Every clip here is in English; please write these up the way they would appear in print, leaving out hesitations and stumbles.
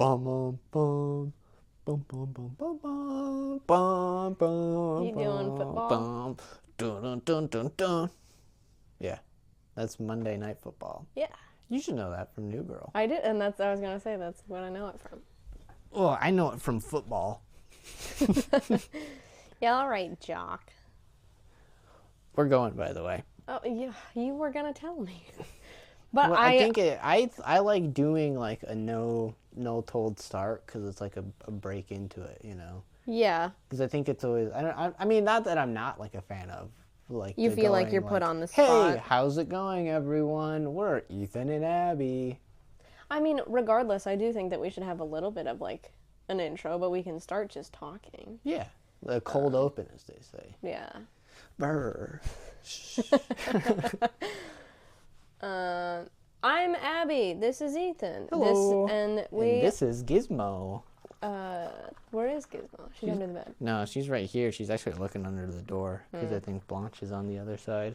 Bum bum bum. Bum bum bum bum bum bum bum. You doing football? Bum. Dun dun dun dun dun. Yeah, that's Monday Night Football. Yeah, You should know that from New Girl. I did, and I was gonna say that's what I know it from. Well, I know it from football. Yeah, all right, jock. We're going, by the way. Oh, yeah, you were gonna tell me. But Well, I think I like doing like a no told start because it's like a break into it, you know. yeah, Because I think it's always I mean, not that I'm not like a fan of like you the feel like going, you're put on the Hey, spot. how's it going, everyone? We're Ethan and Abby. I mean, regardless, I do think that we should have a little bit of like an intro, but we can start just talking. Yeah, the cold open, as they say. Yeah. Brr. I'm Abby. This is Ethan. Hello. And this is Gizmo. where is Gizmo? She's under the bed. No, she's right here. She's actually looking under the door because Hmm. I think Blanche is on the other side.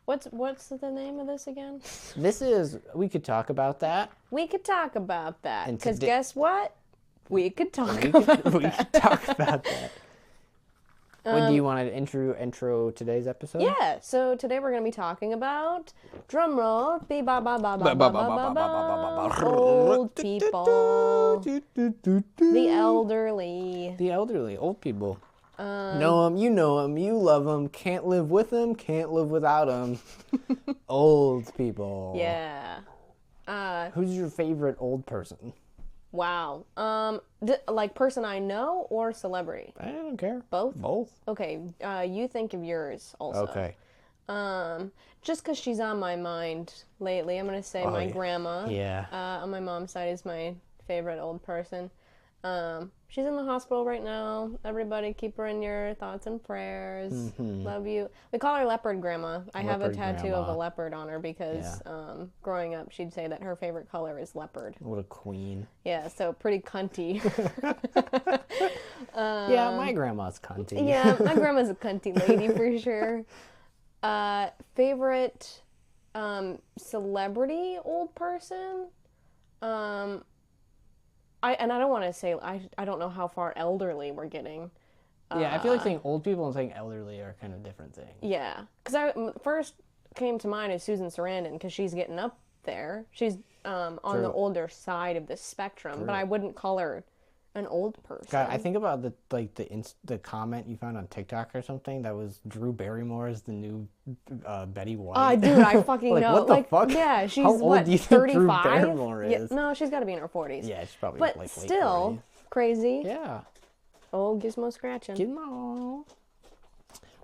What's the name of this again? This is, we could talk about that. We could talk about that. And Because today- guess what? We could talk We about could, we that. could talk about that. What do you want to intro today's episode? Yeah, so today we're going to be talking about, drum roll, be ba ba ba ba ba ba ba ba, old people, the elderly. The elderly, old people. Know them, you love them, can't live with them, can't live without them. Old people. Yeah. Who's your favorite old person? Wow. Like person I know or celebrity? I don't care. Both? Both. Okay, you think of yours also. Okay. Just because she's on my mind lately, I'm going to say my yeah. grandma. Yeah. On my mom's side is my favorite old person. She's in the hospital right now. Everybody keep her in your thoughts and prayers. Love you. We call her Leopard Grandma. I have a Leopard tattoo of a Grandma. leopard on her because growing up she'd say that her favorite color is leopard. What a queen. Yeah, so pretty cunty. Yeah, my grandma's cunty. Yeah, my grandma's a cunty lady for sure. Favorite celebrity old person? I don't want to say I don't know how far elderly we're getting. Yeah, I feel like saying old people and saying elderly are kind of different things. Yeah, because first came to mind is Susan Sarandon because she's getting up there. She's on the True. older side of the spectrum, but I wouldn't call her an old person. God, I think about the comment you found on TikTok or something that was Drew Barrymore is the new Betty White. Dude, I fucking Like, know. what the Like, fuck? yeah, she's How old what, do you think Drew 35? Barrymore Yeah, is? no, she's got to be in her 40s. Yeah, she's probably But like late still, 40s. crazy. Yeah. Oh, Gizmo scratching. Gizmo.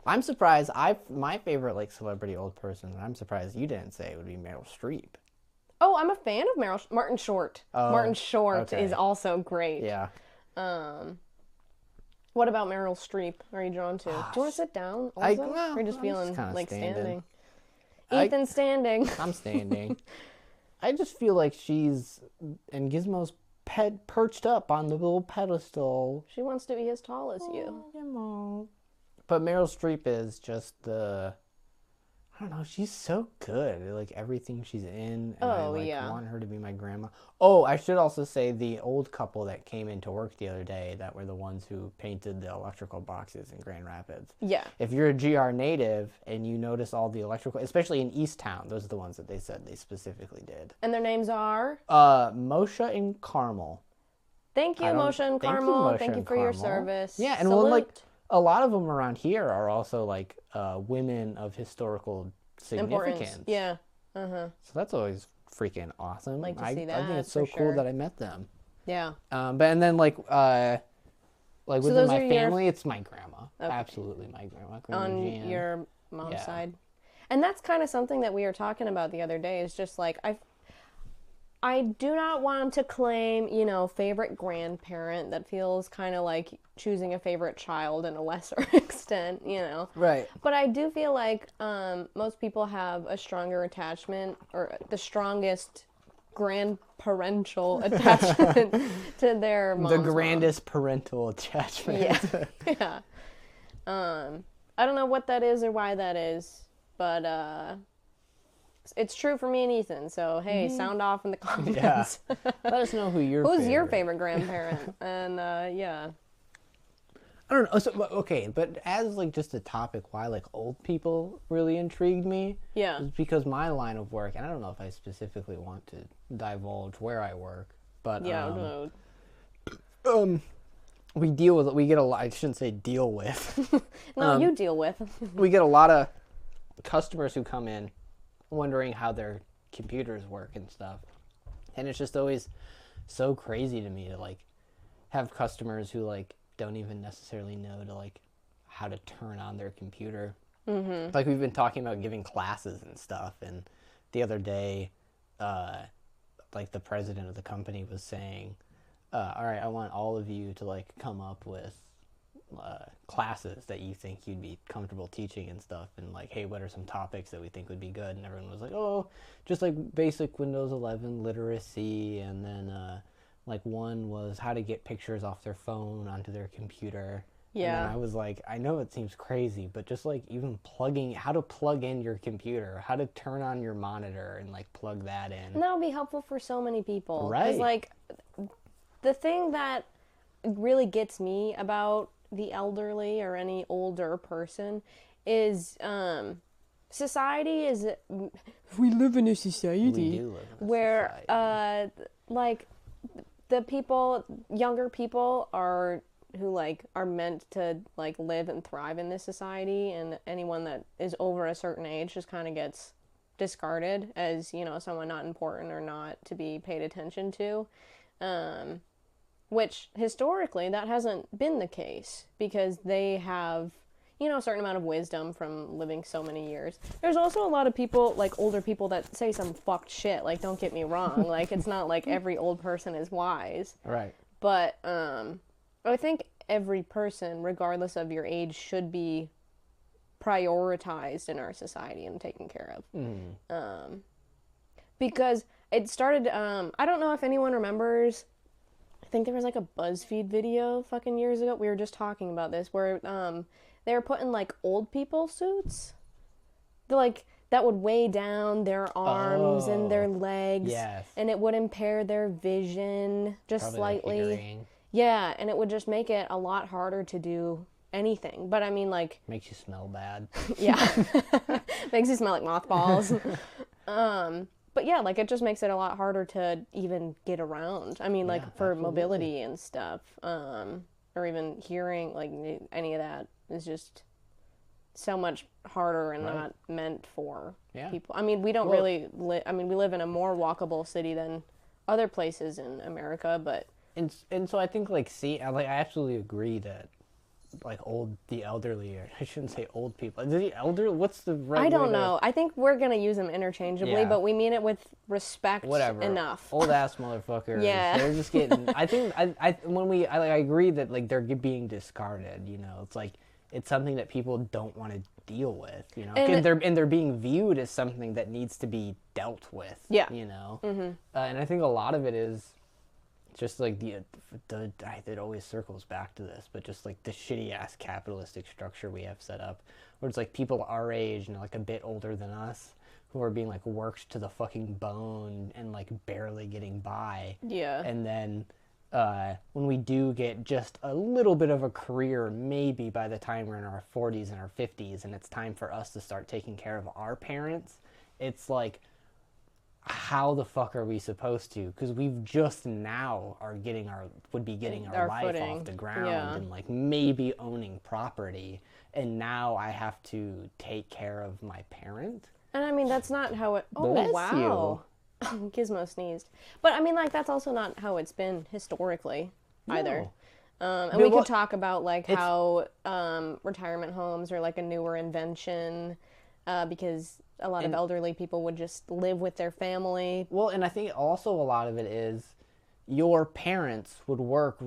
I'm surprised. My favorite like celebrity old person that I'm surprised you didn't say would be Meryl Streep. Oh, I'm a fan of Martin Short. Oh, Martin Short okay. is also great. Yeah. What about Meryl Streep? Are you drawn to? Do you want to sit down also? well, or just I'm feeling just kinda like standing? I- Ethan standing. I'm standing. I just feel like she's and Gizmo's perched up on the little pedestal. She wants to be as tall as you. Gizmo. But Meryl Streep is just I don't know, she's so good at like everything she's in. And I Oh, like yeah. want her to be my grandma. Oh, I should also say the old couple that came into work the other day that were the ones who painted the electrical boxes in Grand Rapids. Yeah. If you're a GR native and you notice all the electrical, especially in East Town, those are the ones that they said they specifically did. And their names are? Moshe and Carmel. Thank you, I don't- Moshe and thank you, Carmel. Moshe Thank you and for your Carmel. service. Yeah, and well, like a lot of them around here are also like women of historical significance. Importance. Yeah. So that's always freaking awesome. Like to I see think that, it's so for cool sure. that I met them. Yeah. But and then like within those my are your- family, it's my grandma. Okay. Absolutely, my grandma. On Jan. your mom's Yeah. side. And that's kind of something that we were talking about the other day is just like I do not want to claim, favorite grandparent. That feels kind of like choosing a favorite child in a lesser extent, Right. But I do feel like most people have a stronger attachment or the strongest grandparental attachment to their mom's The mom. grandest parental attachment. Yeah. I don't know what that is or why that is, but It's true for me and Ethan. So hey, sound off in the Yeah. comments. Let us know who your Who's favorite. your favorite grandparent? And yeah. I don't know. So, okay, but as like just a topic, why like old people really intrigued me Yeah. is because my line of work, and I don't know if I specifically want to divulge where I work, but Yeah. No. we get a lot. I shouldn't say deal with. No, you deal with. We get a lot of customers who come in wondering how their computers work and stuff, and it's just always so crazy to me to like have customers who like don't even necessarily know to like how to turn on their computer. Mm-hmm. Like we've been talking about giving classes and stuff, and the other day, like the president of the company was saying, all right, I want all of you to like come up with classes that you think you'd be comfortable teaching and stuff, and like, hey, what are some topics that we think would be good? And everyone was like, oh, just like basic Windows 11 literacy, and then like one was how to get pictures off their phone onto their computer. Yeah. And then I was like, I know it seems crazy, but just like even how to plug in your computer, how to turn on your monitor and like plug that in. And that'll be helpful for so many people. Right. 'Cause, like, the thing that really gets me about the elderly or any older person is society is. We live in a society We do live in a where, society. like, the people, younger people are who like are meant to like live and thrive in this society, and anyone that is over a certain age just kind of gets discarded as, you know, someone not important or not to be paid attention to, which historically that hasn't been the case because they have, you know, a certain amount of wisdom from living so many years. There's also a lot of people, like older people, that say some fucked shit. Like, don't get me wrong. Like, it's not like every old person is wise. Right. But I think every person, regardless of your age, should be prioritized in our society and taken care of. Because it started, I don't know if anyone remembers, I think there was like a BuzzFeed video fucking years ago. We were just talking about this, where they were putting like old people suits. They're like, that would weigh down their arms and their legs. Yes. And it would impair their vision just Probably slightly. Like hearing. Yeah, and it would just make it a lot harder to do anything. But I mean, like, Makes you smell bad. yeah, makes you smell like mothballs. But yeah, like it just makes it a lot harder to even get around. I mean, like for absolutely. mobility and stuff, or even hearing, like any of that is just so much harder and not meant for people. I mean, we don't really I mean, we live in a more walkable city than other places in America, but And so I think like I absolutely agree that like the elderly, or I shouldn't say old people. The elder, what's the right? I don't way to- know. I think we're gonna use them interchangeably, Yeah. but we mean it with respect. Whatever. Enough. Old ass motherfuckers. Yeah. They're just getting. I think I agree that like they're being discarded. You know, it's like it's something that people don't want to deal with. You know, And they're being viewed as something that needs to be dealt with. Yeah. You know, and I think a lot of it is just like it always circles back to this, but just like the shitty ass capitalistic structure we have set up, where it's like people our age and like a bit older than us who are being like worked to the fucking bone and like barely getting by. Yeah. And then when we do get just a little bit of a career, maybe by the time we're in our 40s and our 50s, and it's time for us to start taking care of our parents, it's how the fuck are we supposed to? Because we've just now would be getting our life footing. off the ground Yeah. and like maybe owning property, and now I have to take care of my parent. And I mean, that's not how it. Oh, Bless wow. Gizmo sneezed. But I mean, like, that's also not how it's been historically either. No. And we could talk about like how retirement homes are like a newer invention because a lot of elderly people would just live with their family. Well, and I think also a lot of it is your parents would work,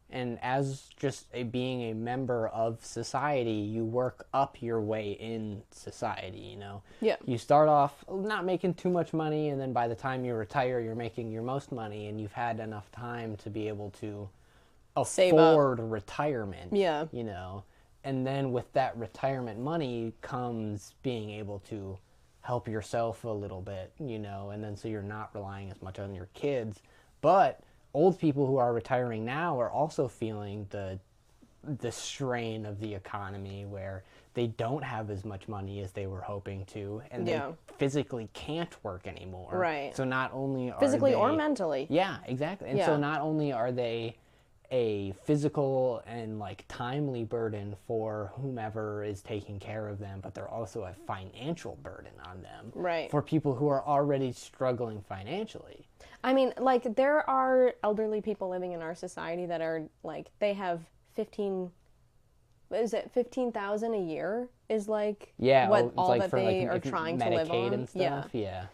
and as just being a member of society, you work up your way in society, you know? Yeah. You start off not making too much money, and then by the time you retire, you're making your most money, and you've had enough time to be able to Save up. afford retirement. Yeah. You know? And then with that retirement money comes being able to help yourself a little bit, and then so you're not relying as much on your kids. But old people who are retiring now are also feeling the strain of the economy, where they don't have as much money as they were hoping to, and they physically can't work anymore. Right. So not only are physically they, or mentally. Yeah, exactly. And so not only are they a physical and like timely burden for whomever is taking care of them, but they're also a financial burden on them. Right. For people who are already struggling financially. I mean, like, there are elderly people living in our society that are like, they have 15,000 a year is like what all like that for, they like, are trying to live Medicaid on. and stuff. Yeah.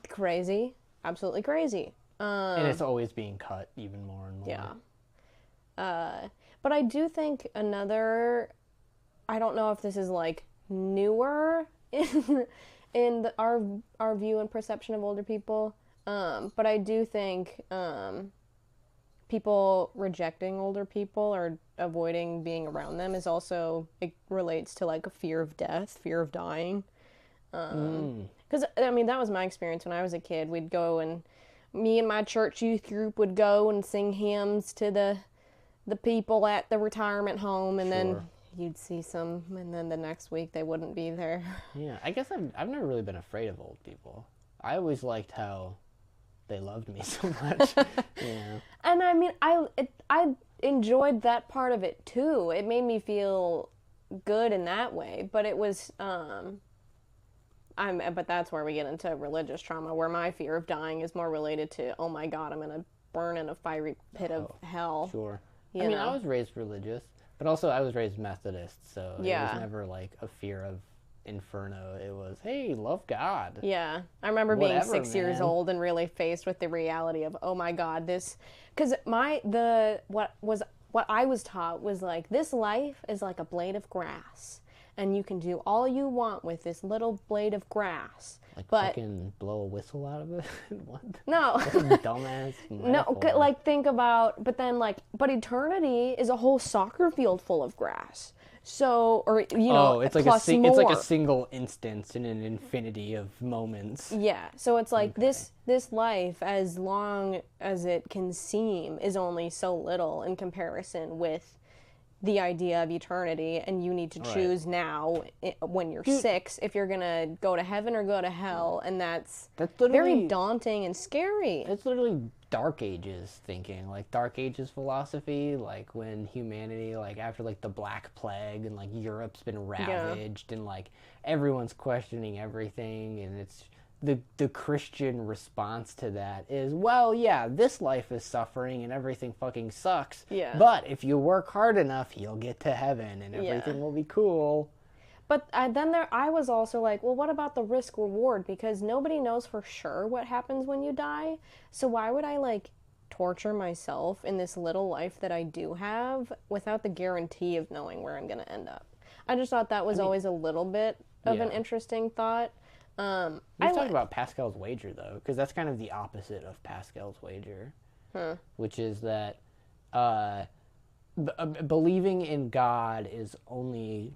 Crazy. Absolutely crazy. And it's always being cut even more and more. Yeah. But I do think another, I don't know if this is like newer in our view and perception of older people, but I do think people rejecting older people or avoiding being around them is also, it relates to like a fear of death, fear of dying. Because, I mean, that was my experience when I was a kid. We'd go and me and my church youth group would go and sing hymns to the people at the retirement home, and then you'd see some, and then the next week they wouldn't be there. Yeah, I guess I've never really been afraid of old people. I always liked how they loved me so much. Yeah. And I mean, I enjoyed that part of it too. It made me feel good in that way, but it was but that's where we get into religious trauma, where my fear of dying is more related to, oh my God, I'm gonna burn in a fiery pit of hell. Sure. You I mean, know? I was raised religious, but also I was raised Methodist, so it was never like a fear of inferno. It was, hey, love God. Yeah. I remember being Whatever, 6 years man. old and really faced with the reality of, oh my God, this, because what I was taught was like, this life is like a blade of grass, and you can do all you want with this little blade of grass. Like but fucking blow a whistle out of it? What? no. What a dumbass No, metaphor. like think about, but then like, but eternity is a whole soccer field full of grass. So, or it's like plus it's like a more. single instance in an infinity of moments. Yeah, so it's like this life, as long as it can seem, is only so little in comparison with the idea of eternity, and you need to choose now when you're 6 if you're gonna go to heaven or go to hell, and that's literally very daunting and scary. It's literally Dark Ages thinking, like Dark Ages philosophy, like when humanity, like after like the Black Plague and like Europe's been ravaged and like everyone's questioning everything, and it's the Christian response to that is, well, yeah, this life is suffering and everything fucking sucks. Yeah. But if you work hard enough, you'll get to heaven and everything will be cool. But then I was also like, well, what about the risk reward? Because nobody knows for sure what happens when you die. So why would I like torture myself in this little life that I do have without the guarantee of knowing where I'm going to end up? I just thought that was always a little bit of an interesting thought. Let's talk about Pascal's wager, though, because that's kind of the opposite of Pascal's wager, which is that believing in God is only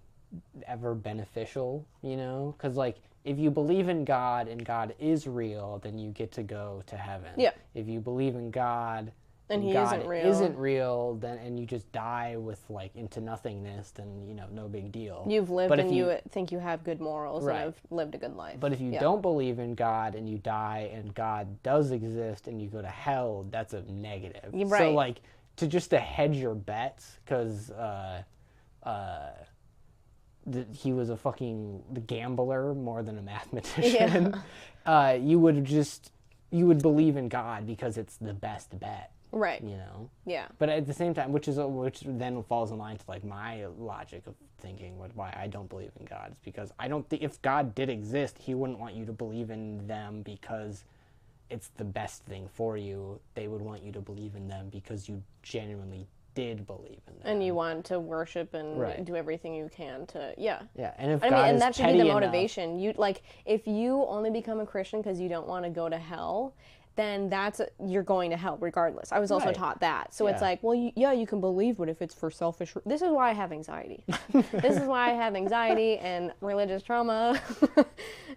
ever beneficial, because like if you believe in God and God is real, then you get to go to heaven. Yeah. If you believe in God and he God isn't real, then and you just die with like into nothingness, then no big deal. You've lived but and if you think you have good morals Right. and have lived a good life. But if you don't believe in God and you die and God does exist and you go to hell, that's a negative. Right. So like to hedge your bets, because he was a fucking gambler more than a mathematician. You would believe in God because it's the best bet. Right. Yeah. But at the same time, which then falls in line to like my logic of thinking why I don't believe in God, is because I don't think if God did exist, he wouldn't want you to believe in them because it's the best thing for you. They would want you to believe in them because you genuinely did believe in them. And you want to worship and do everything you can to, Yeah, and if I God mean, and is that should be petty the enough- motivation. You like, if you only become a Christian because you don't want to go to hell, then you're going to hell regardless. I was also Right. taught that. So it's Yeah. like, well, yeah, you can believe, but if it's for selfish, this is why I have anxiety. This is why I have anxiety and religious trauma.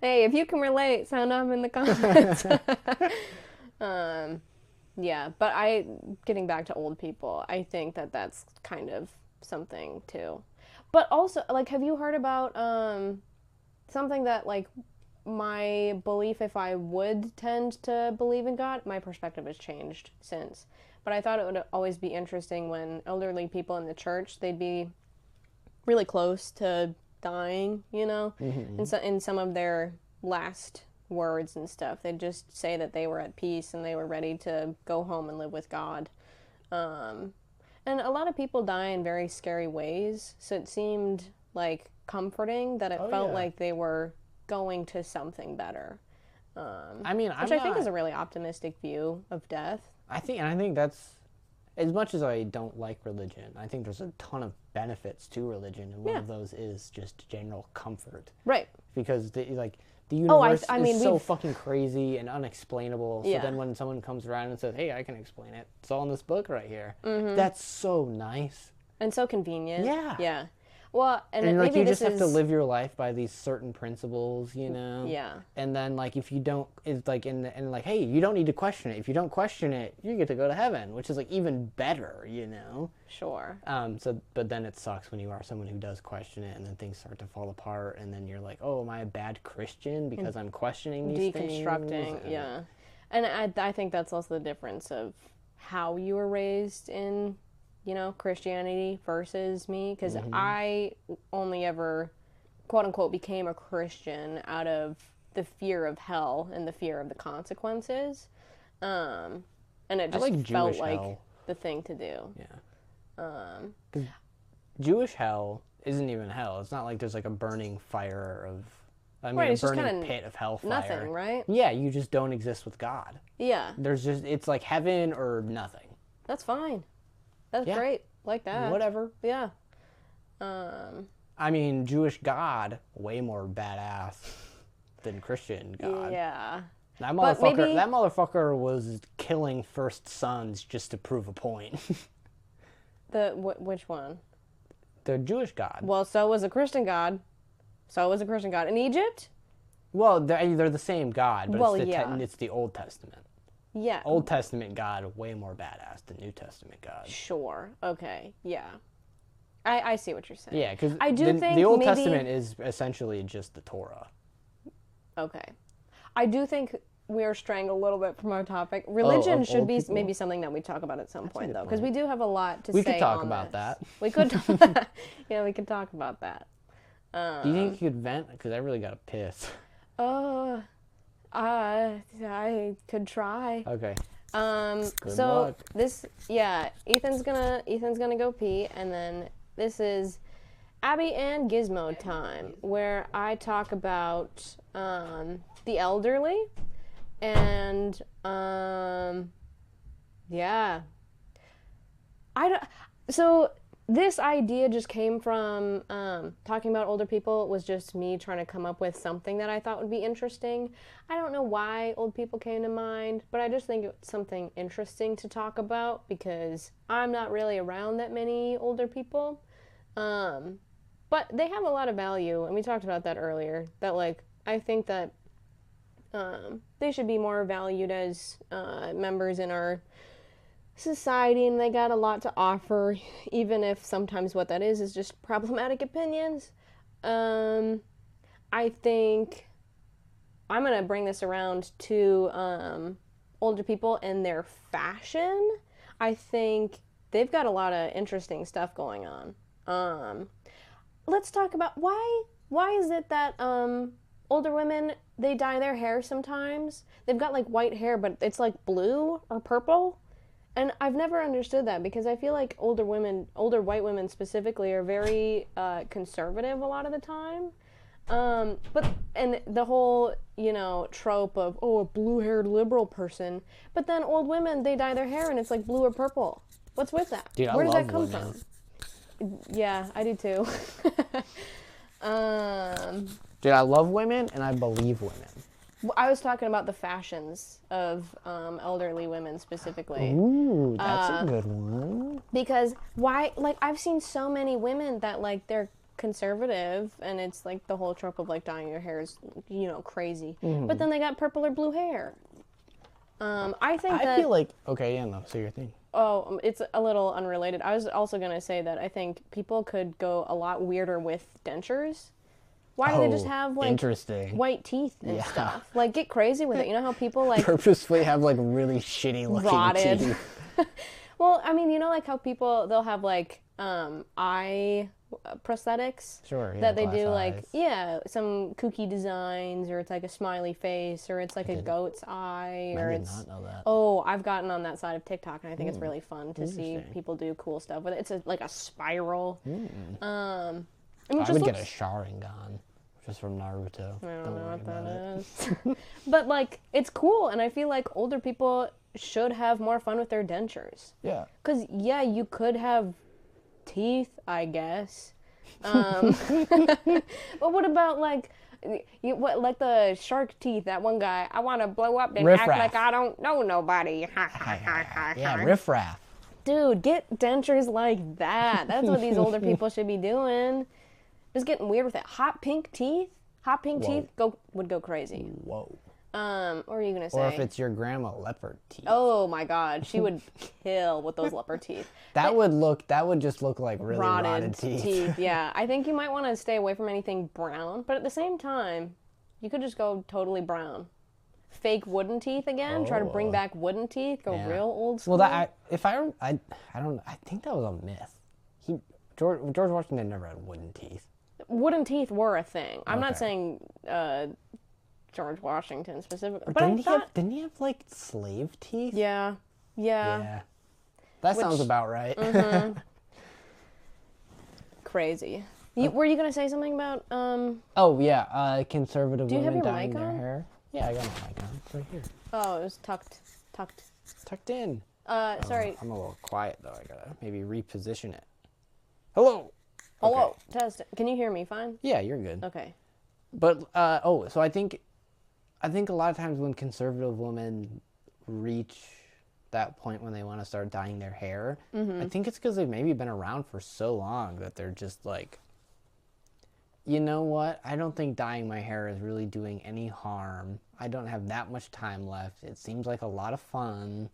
Hey, if you can relate, sound off in the comments. Yeah, but getting back to old people, I think that that's kind of something too. But also, like, have you heard about something that, like, my belief, if I would tend to believe in God, my perspective has changed since. But I thought it would always be interesting when elderly people in the church, they'd be really close to dying, you know, and so in some of their last words and stuff, they'd just say that they were at peace and they were ready to go home and live with God. And a lot of people die in very scary ways, so it seemed like comforting that it felt yeah. like they were going to something better. I mean, Which I think is a really optimistic view of death. I think that's, as much as I don't like religion, I think there's a ton of benefits to religion, and one of those is just general comfort. Right. Because the universe I mean, is so we've- fucking crazy and unexplainable. So Yeah. then when someone comes around and says, "Hey, I can explain it. It's all in this book right here." That's so nice. And so convenient. Yeah. Yeah. Well, and And like maybe you this just have to is- live your life by these certain principles, you know. Yeah. And then like if you don't, it's like and like, hey, you don't need to question it. If you don't question it, you get to go to heaven, which is like even better, you know. Sure. But then it sucks when you are someone who does question it, and then things start to fall apart, and then you're like, oh, am I a bad Christian because I'm questioning these Deconstructing, things? yeah. And I think that's also the difference of how you were raised in, you know, Christianity versus me, because I only ever, quote unquote, became a Christian out of the fear of hell and the fear of the consequences, and it just like felt Jewish like hell. the thing to do. Yeah. 'Cause Jewish hell isn't even hell. It's not like there's like a burning fire of, Right, a it's just burning kinda pit of hellfire. Nothing, right? Yeah, you just don't exist with God. Yeah, It's like heaven or nothing. that's fine. That's Yeah. great. Like that. Whatever. Yeah. I mean, Jewish God, way more badass than Christian God. Yeah. That But motherfucker, maybe- that motherfucker was killing first sons just to prove a point. Which one? The Jewish God. Well, so was a Christian God. So was a Christian God in Egypt. Well, they're the same God, but Well, it's, yeah. it's the Old Testament. Yeah. Old Testament God, way more badass than New Testament God. Sure. Okay. Yeah. I see what you're saying. Yeah, because I do think the Old maybe- Testament is essentially just the Torah. Okay. I do think we're straying a little bit from our topic. Religion of should old be people? maybe something that we talk about at some point, good though, because we point. do have a lot to We say could talk on about this. that. We could. Yeah, we could talk about that. Do you think you could vent? Because I really got to piss. I could try. Okay. Good So luck. Ethan's gonna go pee, and then this is Abby and Gizmo time, where I talk about the elderly, and yeah, so this idea just came from talking about older people. Was just me trying to come up with something that I thought would be interesting. I don't know why old people came to mind, but I just think it's something interesting to talk about because I'm not really around that many older people. But they have a lot of value, and we talked about that earlier, that, like, I think that they should be more valued as members in our society, and they got a lot to offer, even if sometimes what that is just problematic opinions. I think I'm going to bring this around to older people and their fashion. I think they've got a lot of interesting stuff going on. Let's talk about why is it that older women, they dye their hair sometimes? They've got like white hair, but it's like blue or purple. And I've never understood that because I feel like older white women specifically, are very conservative a lot of the time. And the whole, trope of, a blue-haired liberal person. But then old women, they dye their hair and it's like blue or purple. What's with that? Dude, Where does love that come women. from? Yeah, I do too. Dude, I love women and I believe women. I was talking about the fashions of elderly women specifically. Ooh, that's a good one. Because why, like, I've seen so many women that, like, they're conservative and it's like the whole trope of like dyeing your hair is, you know, crazy. But then they got purple or blue hair. I think I feel like, okay, yeah, no, so your thing. Oh, it's a little unrelated. I was also going to say that I think people could go a lot weirder with dentures. Why do they just have, like, interesting. white teeth and Yeah. stuff? Like, get crazy with it. You know how people, like, Purposefully have like really shitty looking Rotted. teeth. well, I mean, you know, like how people, they'll have, like, eye prosthetics? Sure, yeah, That they glass do, like, eyes. yeah, some kooky designs, or it's like a smiley face, or it's like a goat's eye, or I did it's... not know that. Oh, I've gotten on that side of TikTok, and I think it's really fun to see Interesting. people do cool stuff with it. It's like a spiral. I mean, it I just would looks... get a Sharingan, just from Naruto. I don't know worry what about that it. is. But, like, it's cool, and I feel like older people should have more fun with their dentures. Yeah. Because, yeah, you could have teeth, I guess. But what about, like... like the shark teeth, that one guy, I want to blow up and act Riff-raff. like I don't know nobody. Yeah, riffraff. Dude, get dentures like that. That's what these older people should be doing. Just getting weird with it. Hot pink teeth? Hot pink Whoa. teeth would go crazy. Whoa. What were you gonna say? Or if it's your grandma leopard teeth. Oh my god, she would kill with those leopard teeth. That would just look like really rotted teeth. Yeah, I think you might want to stay away from anything brown, but at the same time, you could just go totally brown. Fake wooden teeth again. Try to bring back wooden teeth. Go Yeah. real old school. Well, I think that was a myth. George Washington never had wooden teeth. Wooden teeth were a thing. I'm not Okay. saying George Washington specifically, Or but didn't he have like slave teeth? yeah. Yeah. That sounds about right. Crazy. Were you gonna say something about Oh yeah, conservative Do you have women your dyeing mic their on? hair. Yeah, I got my mic on. It's right here. Oh, it was tucked. It's tucked in. Sorry. I'm a little quiet though. I gotta maybe reposition it. Hello. Hello. Okay. Test. Can you hear me fine? Yeah, you're good. Okay. But so I think a lot of times when conservative women reach that point when they want to start dyeing their hair, I think it's because they've maybe been around for so long that they're just like, you know what? I don't think dyeing my hair is really doing any harm. I don't have that much time left. It seems like a lot of fun.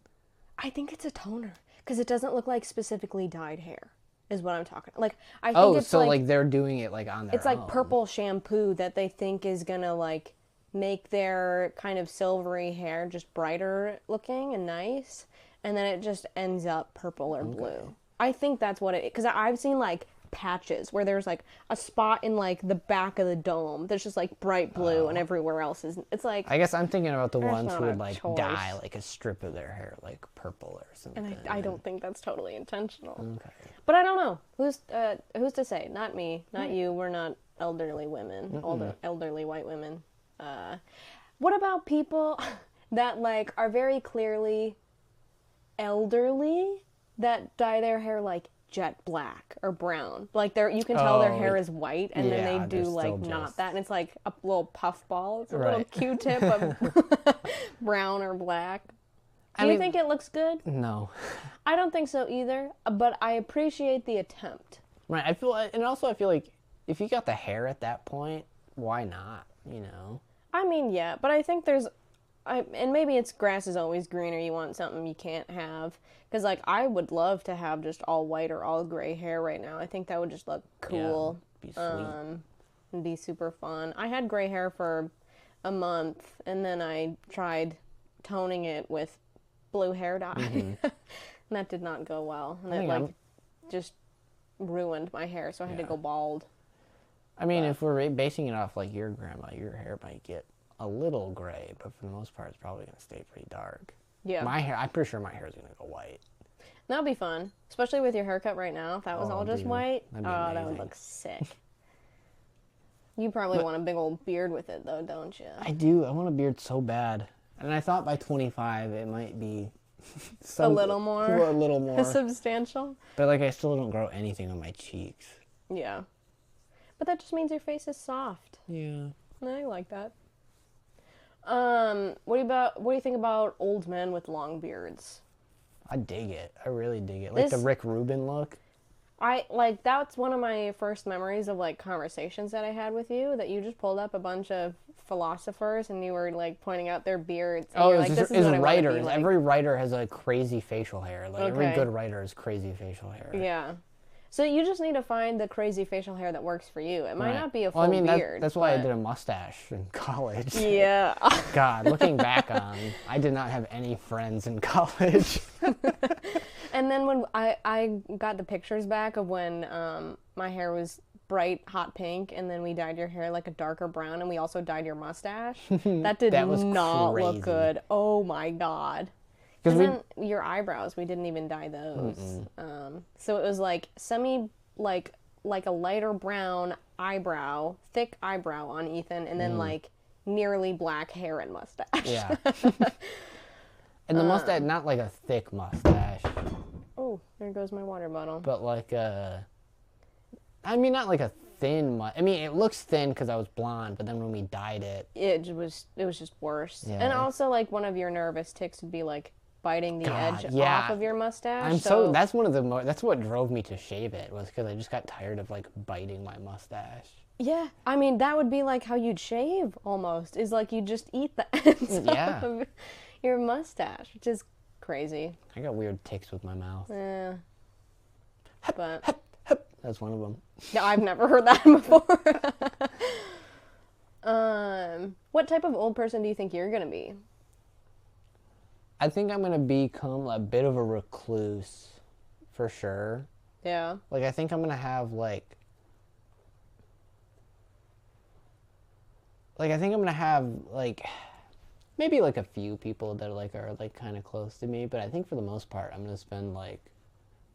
I think it's a toner because it doesn't look like specifically dyed hair. Is what I'm talking. Like I think Oh, it's so like they're doing it like on their it's like own. purple shampoo that they think is gonna like make their kind of silvery hair just brighter looking and nice, and then it just ends up purple or blue. I think that's what it. Because I've seen like patches where there's like a spot in like the back of the dome that's just like bright blue, and everywhere else is. It's like. I guess I'm thinking about the That's ones not who a would like choice. dye like a strip of their hair like purple or something. And I don't think that's totally intentional. Okay. But I don't know. Who's to say? Not me, not you. We're not elderly women, elderly white women. What about people that like are very clearly elderly that dye their hair like jet black or brown? Like you can tell their hair is white, and then yeah, they do they're like still not just- that, and it's like a little puff ball. It's a little Right. Q-tip of brown or black. Do I you mean- think it looks good? No. I don't think so either, but I appreciate the attempt. Right. I feel like if you got the hair at that point, why not? You know. I mean, yeah, but I think and maybe it's grass is always greener. You want something you can't have. Because, like, I would love to have just all white or all gray hair right now. I think that would just look cool. Yeah, be sweet. And be super fun. I had gray hair for a month, and then I tried toning it with blue hair dye. and that did not go well. And it, think like, just ruined my hair, so I had to go bald. I mean, if we're basing it off like your grandma, your hair might get a little gray, but for the most part, it's probably gonna stay pretty dark. Yeah. My hair, I'm pretty sure my hair is gonna go white. That would be fun, especially with your haircut right now. If that was Oh, all just dude, white, that'd be that would amazing. look sick. You probably want a big old beard with it, though, don't you? I do. I want a beard so bad, and I thought by 25 it might be A little more. a little more. Substantial. But like, I still don't grow anything on my cheeks. Yeah, but that just means your face is soft. Yeah. I like that. What do you think about old men with long beards? I dig it. I really dig it. Like the This- Rick Rubin look. That's one of my first memories of like conversations that I had with you, that you just pulled up a bunch of philosophers and you were like pointing out their beards. And Oh, you're it's, like, just, this is it's what I wanna be writers. like. Every writer has a crazy facial hair. Like every Okay. good writer has crazy facial hair. Yeah. So you just need to find the crazy facial hair that works for you. It might Right. not be a full Well, I mean, beard. that's why I but- did a mustache in college. Yeah. God, looking back on, I did not have any friends in college. And then when I got the pictures back of when my hair was bright hot pink, and then we dyed your hair like a darker brown, and we also dyed your mustache. That did That was not crazy. look good. Oh my god. 'Cause And we- then your eyebrows, we didn't even dye those. So it was like semi like a lighter brown eyebrow, thick eyebrow on Ethan, and then like nearly black hair and mustache. Yeah. And the mustache, not like a thick mustache, Oh, there goes my water bottle. but like I mean, not like a thin I mean, it looks thin because I was blonde, but then when we dyed it, It was just worse. Yeah. And also like one of your nervous tics would be like biting the God, edge yeah. off of your mustache. I'm so that's one of the that's what drove me to shave it, was because I just got tired of like biting my mustache. yeah. I mean that would be like how you'd shave almost. Is like you just eat the ends Yeah. of your mustache, which is crazy. I got weird tics with my mouth. Yeah. But That's one of them. no, I've never heard that before. What type of old person do you think you're gonna be? I think I'm gonna become a bit of a recluse, for sure. Yeah. Like I think I'm gonna have I think I'm gonna have maybe like a few people that are kind of close to me, but I think for the most part I'm gonna spend like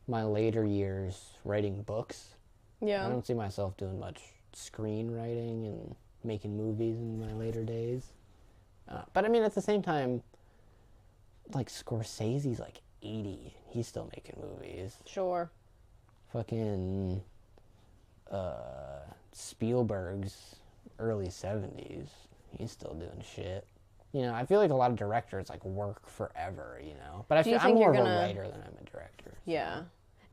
my later years writing books. I Yeah. don't see myself doing much screenwriting and making movies in my later days. But I mean, at the same time, like Scorsese's like 80, he's still making movies. Sure. Fucking Spielberg's early 70s, he's still doing shit. You know, I feel like a lot of directors like work forever, you know. But I Do you feel I'm think more you're of a gonna- writer than I'm a director. Yeah.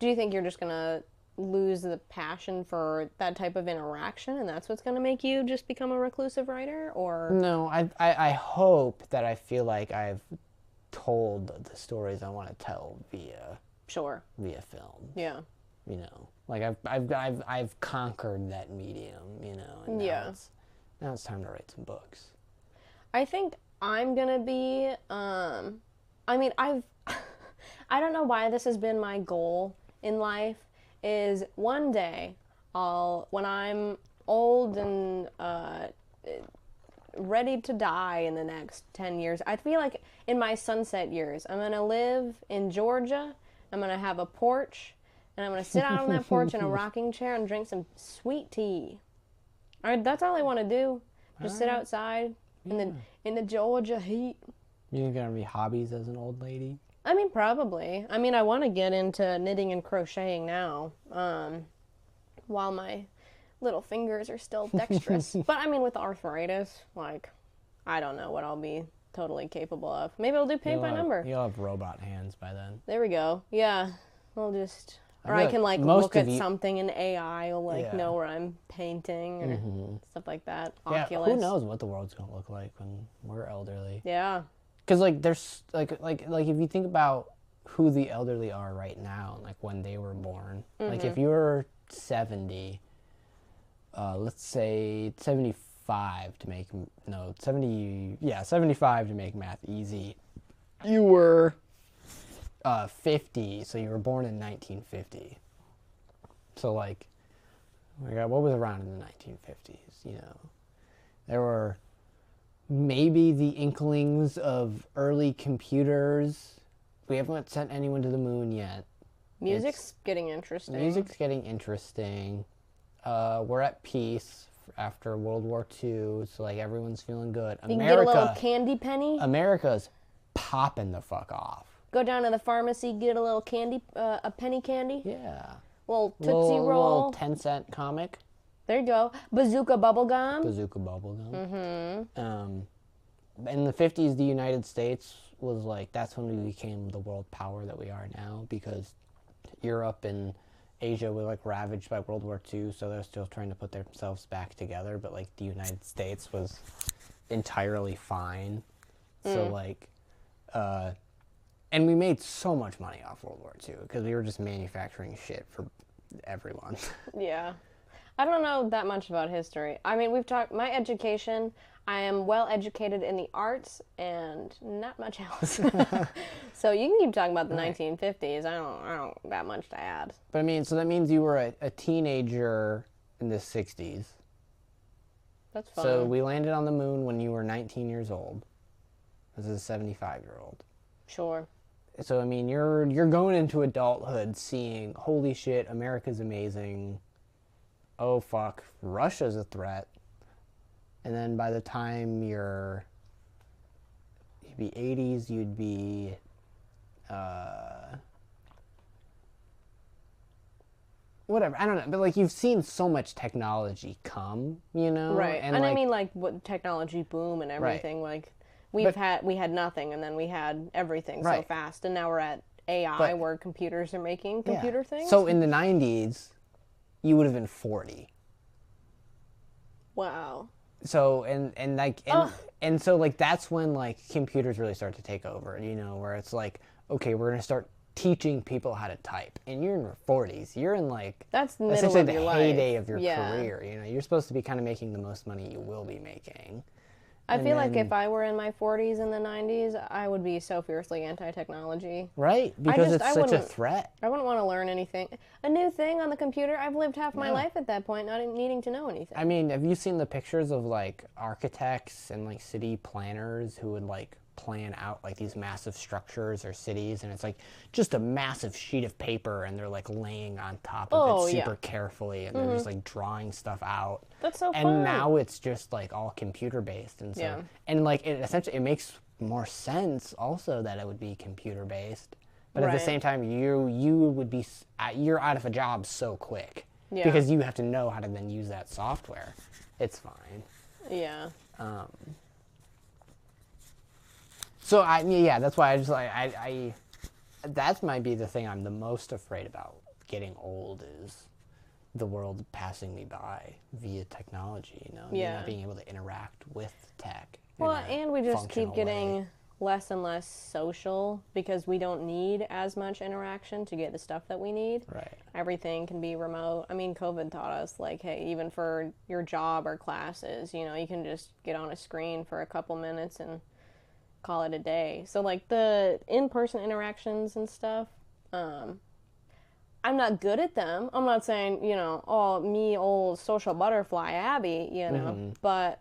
Do you think you're just gonna lose the passion for that type of interaction, and that's what's gonna make you just become a reclusive writer, or No, I hope that I feel like I've told the stories I want to tell via sure? film. Yeah. You know, like I've conquered that medium. You know, and Yeah. now it's time to write some books. I think I'm gonna be. I mean, I don't know why this has been my goal in life. Is one day when I'm old and ready to die in the next 10 years, I feel like in my sunset years, I'm gonna live in Georgia. I'm gonna have a porch, and I'm gonna sit out on that porch in a rocking chair and drink some sweet tea. That's all I want to do. Just sit outside in the Georgia heat. You think gonna be hobbies as an old lady? I mean, probably. I mean, I want to get into knitting and crocheting now, while my little fingers are still dexterous. But I mean, with arthritis, like, I don't know what I'll be totally capable of. Maybe I'll do paint by number. You'll have robot hands by then. There we go. Yeah, I'll just. Or I I feel can like like most look of at you- something and AI will like Yeah. know where I'm painting or stuff like that. Yeah, Oculus. who knows what the world's gonna look like when we're elderly? Yeah. Because like there's like if you think about who the elderly are right now, and like when they were born, like if you were 70, let's say 75 to make 75 to make math easy. You were 50, so you were born in 1950. So like, oh my God, what was around in the 1950s? You know, there were maybe the inklings of early computers. We haven't sent anyone to the moon yet. Music's getting interesting. Music's getting interesting. We're at peace after World War II, so like everyone's feeling good. You can get a little candy penny. America's popping the fuck off. Go down to the pharmacy, get a little candy, a penny candy, Yeah. little Tootsie Roll. Little 10-cent comic. There you go. Bazooka bubble gum. Bazooka bubblegum. in the 50s, the United States was like, that's when we became the world power that we are now, because Europe and Asia were like ravaged by World War II, so they're still trying to put themselves back together, but like the United States was entirely fine. So like, and we made so much money off World War II because we were just manufacturing shit for everyone. Yeah. I don't know that much about history. I mean, we've talked, my education, I am well educated in the arts and not much else. So you can keep talking about the 1950s. I don't that much to add. But I mean, so that means you were a teenager in the 60s. That's fun. So we landed on the moon when you were 19 years old. This is a 75-year-old. Sure. So I mean, you're going into adulthood seeing, holy shit, America's amazing. Oh fuck, Russia's a threat. And then by the time you'd be 80s, you'd be whatever, I don't know, but like you've seen so much technology come, you know? Right. And like, I mean, like, what technology boom and everything, like we had nothing, and then we had everything so fast, and now we're at AI, where computers are making computer things. So in the 90s, you would have been 40. Wow. So and so like that's when like computers really start to take over, you know, where it's like, okay, we're gonna start teaching people how to type, and you're in your 40s. You're in like that's the middle essentially of your the life. heyday of your career. You know, you're supposed to be kind of making the most money you will be making. I feel like if I were in my 40s in the 90s, I would be so fiercely anti-technology. Right? Because it's such a threat. I wouldn't want to learn anything. A new thing on the computer, I've lived half my life at that point not needing to know anything. I mean, have you seen the pictures of like architects and like city planners who would like plan out like these massive structures or cities, and it's like just a massive sheet of paper, and they're like laying on top of it super carefully, and they're just like drawing stuff out. That's so fun. And now it's just like all computer based, and so and like it essentially it makes more sense also that it would be computer based, but at the same time you would be you're out of a job so quick because you have to know how to then use that software. It's fine. Yeah. So that's why I just like I that might be the thing I'm the most afraid about getting old, is the world passing me by via technology, you know, not being able to interact with tech. Well, and we just keep getting less and less social because we don't need as much interaction to get the stuff that we need. Right. Everything can be remote. I mean, COVID taught us, like, hey, even for your job or classes, you know, you can just get on a screen for a couple minutes and call it a day. So like the in-person interactions and stuff, I'm not good at them. I'm not saying, you know, oh, me old social butterfly Abby, you know, but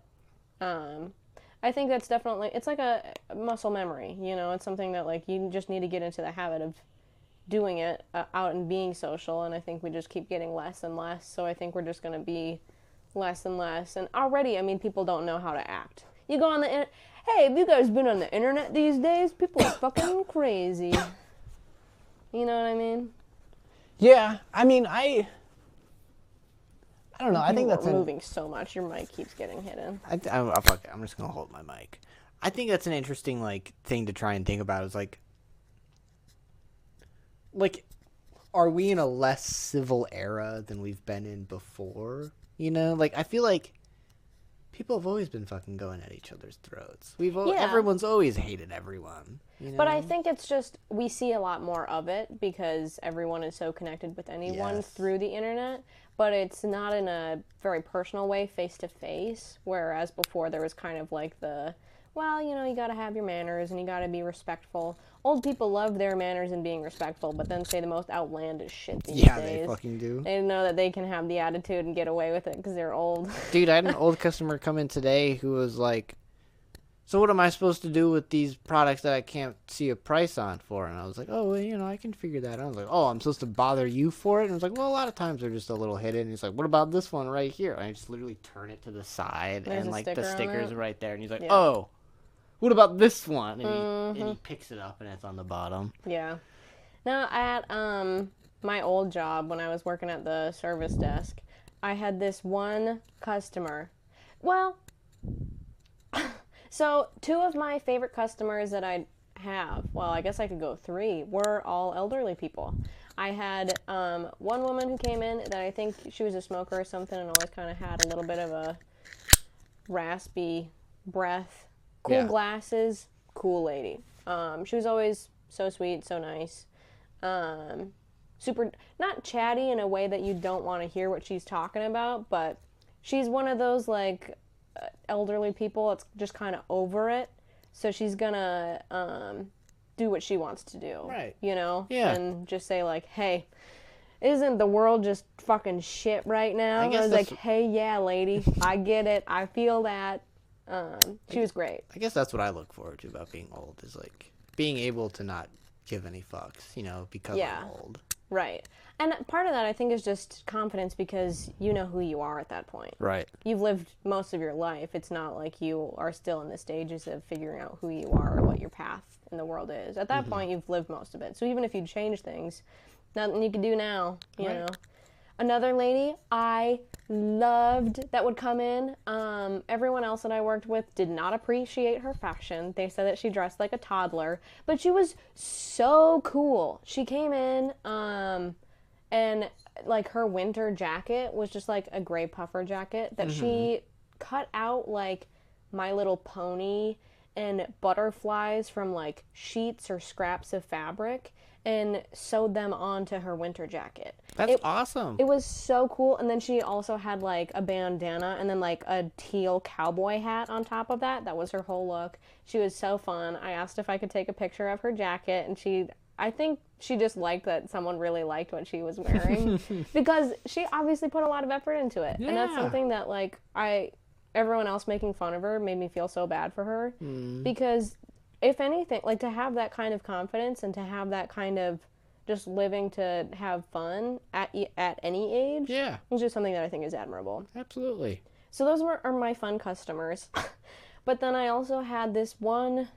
I think that's definitely, it's like a muscle memory, you know. It's something that like you just need to get into the habit of doing it out and being social, and I think we just keep getting less and less. So I think we're just going to be less and less. And already, I mean, people don't know how to act. You go on the internet, hey, have you guys been on the internet these days? People are fucking crazy. You know what I mean? Yeah, I mean, I don't know. I think that's moving so much. Your mic keeps getting hidden. Fuck it. I'm just gonna hold my mic. I think that's an interesting like thing to try and think about. Is like, are we in a less civil era than we've been in before? You know, like I feel like people have always been fucking going at each other's throats. Everyone's always hated everyone. You know? But I think it's just we see a lot more of it because everyone is so connected with anyone through the internet. But it's not in a very personal way, face to face. Whereas before there was kind of like well, you know, you gotta have your manners and you gotta be respectful. Old people love their manners and being respectful, but then say the most outlandish shit these days. Yeah, they fucking do. They know that they can have the attitude and get away with it because they're old. Dude, I had an old customer come in today who was like, so what am I supposed to do with these products that I can't see a price on for? And I was like, oh, well, you know, I can figure that out. I was like, oh, I'm supposed to bother you for it? And I was like, well, a lot of times they're just a little hidden. And he's like, what about this one right here? And I just literally turn it to the side, and like the sticker's right there. And he's like, oh, what about this one? And he picks it up, and it's on the bottom. Yeah. Now, at my old job, when I was working at the service desk, I had this one customer. Well, So 2 of my favorite customers that I have, well, I guess I could go 3, were all elderly people. I had one woman who came in that I think she was a smoker or something and always kind of had a little bit of a raspy breath. Cool glasses, cool lady. She was always so sweet, so nice. Super, not chatty in a way that you don't want to hear what she's talking about, but she's one of those, like, elderly people that's just kind of over it. So she's gonna do what she wants to do. Right. You know? Yeah. And just say, like, hey, isn't the world just fucking shit right now? I was like, hey, yeah, lady, I get it. I feel that. She was great. I guess that's what I look forward to about being old, is like being able to not give any fucks, you know, because I'm old. Right. And part of that, I think, is just confidence, because you know who you are at that point. Right. You've lived most of your life. It's not like you are still in the stages of figuring out who you are or what your path in the world is. At that point, you've lived most of it. So even if you change things, nothing you can do now, you know. Another lady I loved that would come in, everyone else that I worked with did not appreciate her fashion. They said that she dressed like a toddler, but she was so cool. She came in, and like her winter jacket was just like a gray puffer jacket that she cut out like My Little Pony and butterflies from like sheets or scraps of fabric and sewed them onto her winter jacket. That's awesome. It was so cool. And then she also had like a bandana and then like a teal cowboy hat on top of that. That was her whole look. She was so fun. I asked if I could take a picture of her jacket, and I think she just liked that someone really liked what she was wearing because she obviously put a lot of effort into it. Yeah. And that's something that like everyone else making fun of her made me feel so bad for her because if anything, like to have that kind of confidence and to have that kind of just living to have fun at any age, is just something that I think is admirable. Absolutely. So those are my fun customers. But then I also had this one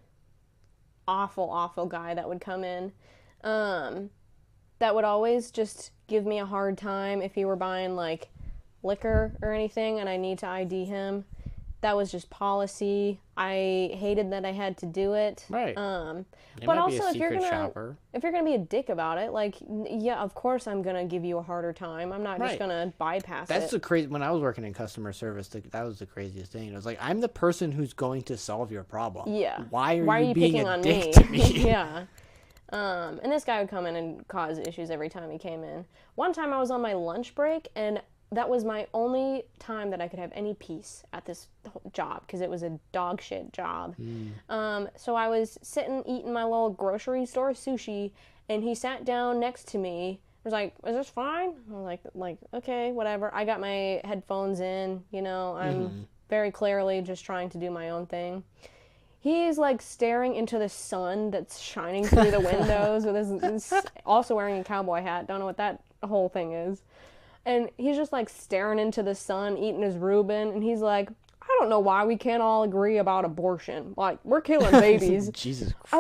awful guy that would come in that would always just give me a hard time if he were buying like liquor or anything and I need to ID him. That was just policy. I hated that I had to do it. Right. But also, if you're gonna be a dick about it, like, yeah, of course I'm gonna give you a harder time. I'm not just gonna bypass it. That's the crazy. When I was working in customer service, that was the craziest thing. It was like, I'm the person who's going to solve your problem. Yeah. Why are you being picking a on dick me? to me? Yeah. And this guy would come in and cause issues every time he came in. One time I was on my lunch break, and that was my only time that I could have any peace at this job because it was a dog shit job. So I was sitting eating my little grocery store sushi, and he sat down next to me. I was like, "Is this fine?" I was like, okay, whatever. I got my headphones in, you know. I'm very clearly just trying to do my own thing. He's like staring into the sun that's shining through the windows with his also wearing a cowboy hat. Don't know what that whole thing is. And he's just like staring into the sun, eating his Reuben, and he's like, I don't know why we can't all agree about abortion. Like, we're killing babies. Jesus Christ.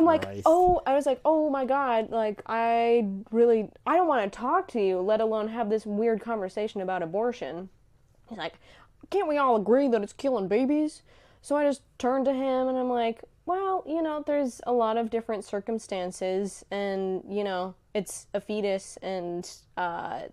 I was like, oh my God, like, I don't want to talk to you, let alone have this weird conversation about abortion. He's like, can't we all agree that it's killing babies? So I just turned to him and I'm like, well, you know, there's a lot of different circumstances and, you know, it's a fetus and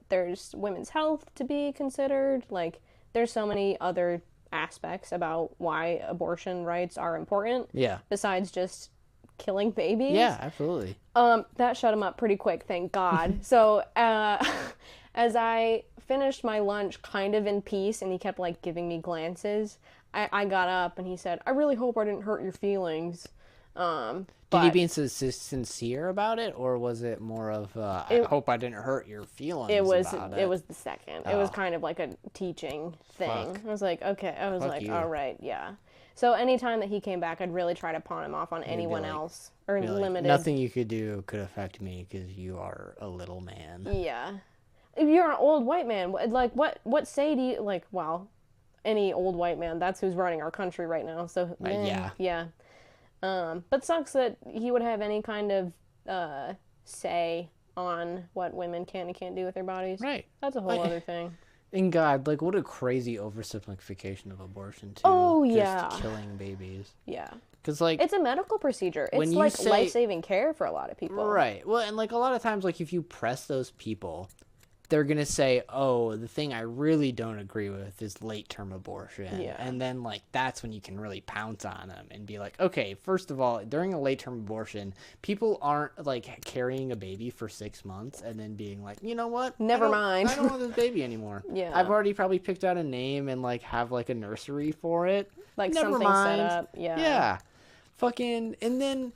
there's women's health to be considered. Like, there's so many other aspects about why abortion rights are important. Yeah. Besides just killing babies. Yeah, absolutely. That shut him up pretty quick, thank God. So as I finished my lunch kind of in peace and he kept like giving me glances, I got up and he said, I really hope I didn't hurt your feelings. Did he be sincere about it, or was it more of, I hope I didn't hurt your feelings about it? It was the second. Oh. It was kind of like a teaching thing. Fuck. I was like, okay. I was like, you. all right, yeah. So anytime that he came back, I'd really try to pawn him off on anyone else. Or limited. Nothing you could do could affect me because you are a little man. Yeah. If you're an old white man, like, what say do you, like, well, any old white man, that's who's running our country right now. So, yeah. But sucks that he would have any kind of say on what women can and can't do with their bodies. Right. That's a whole other thing. And God, like, what a crazy oversimplification of abortion, too. Oh, Just yeah. killing babies. Yeah. Because, like, It's a medical procedure. when It's you like say- life-saving care for a lot of people. right. Well, and, like, a lot of times, like, if you press those people, they're going to say, oh, the thing I really don't agree with is late-term abortion. Yeah. And then, like, that's when you can really pounce on them and be like, okay, first of all, during a late-term abortion, people aren't, like, carrying a baby for 6 months and then being like, you know what? Never mind. I don't want this baby anymore. Yeah. I've already probably picked out a name and, like, have, like, a nursery for it. Like Never something mind. set up. Yeah. Yeah. Fucking, and then...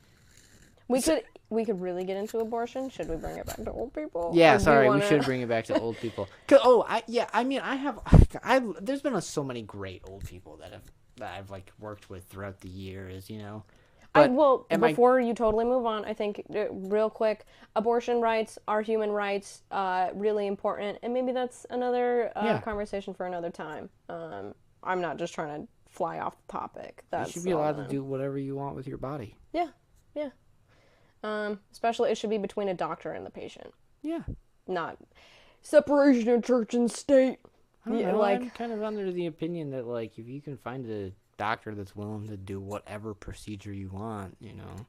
We could really get into abortion. Should we bring it back to old people? Yeah, Or do you sorry, we wanna- should bring it back to old people. There's been so many great old people that I've like worked with throughout the years, you know. But before you totally move on, I think real quick, abortion rights are human rights, really important, and maybe that's another conversation for another time. I'm not just trying to fly off the topic. You should be allowed to do whatever you want with your body. Yeah. Especially it should be between a doctor and the patient, Yeah. not separation of church and state. I don't Yeah, know. like- I'm kind of under the opinion that like if you can find a doctor that's willing to do whatever procedure you want, you know.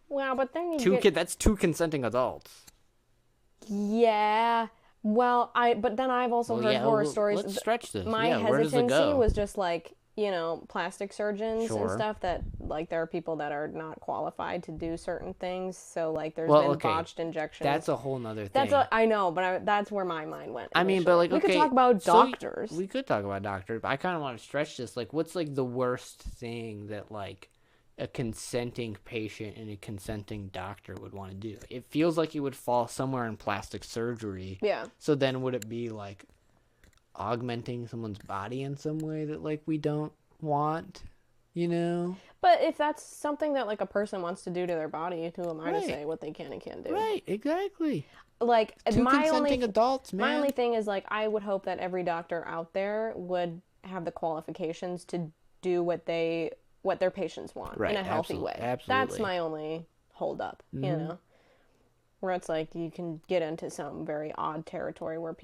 Wow, but then you That's two consenting adults. Yeah. Well, but then I've also heard horror stories. Let's stretch this. My yeah, where does it hesitancy go? was just like, plastic surgeons Sure. and stuff that like there are people that are not qualified to do certain things. So like there's Well, been okay. botched injections. That's a whole nother thing. I know, but that's where my mind went. I mean, but like, we okay, could talk about so doctors. we could talk about doctors, but I kind of want to stretch this. Like, what's like the worst thing that like a consenting patient and a consenting doctor would want to do? It feels like it would fall somewhere in plastic surgery. Yeah. So then, would it be like augmenting someone's body in some way that like we don't want? You know? But if that's something that like a person wants to do to their body, who am I Right. to say what they can and can't do? Right. Exactly. Like Two my consenting only adults, man. My only thing is like I would hope that every doctor out there would have the qualifications to do what their patients want Right, in a healthy way. That's absolutely. my only hold up, you know. Where it's like you can get into some very odd territory where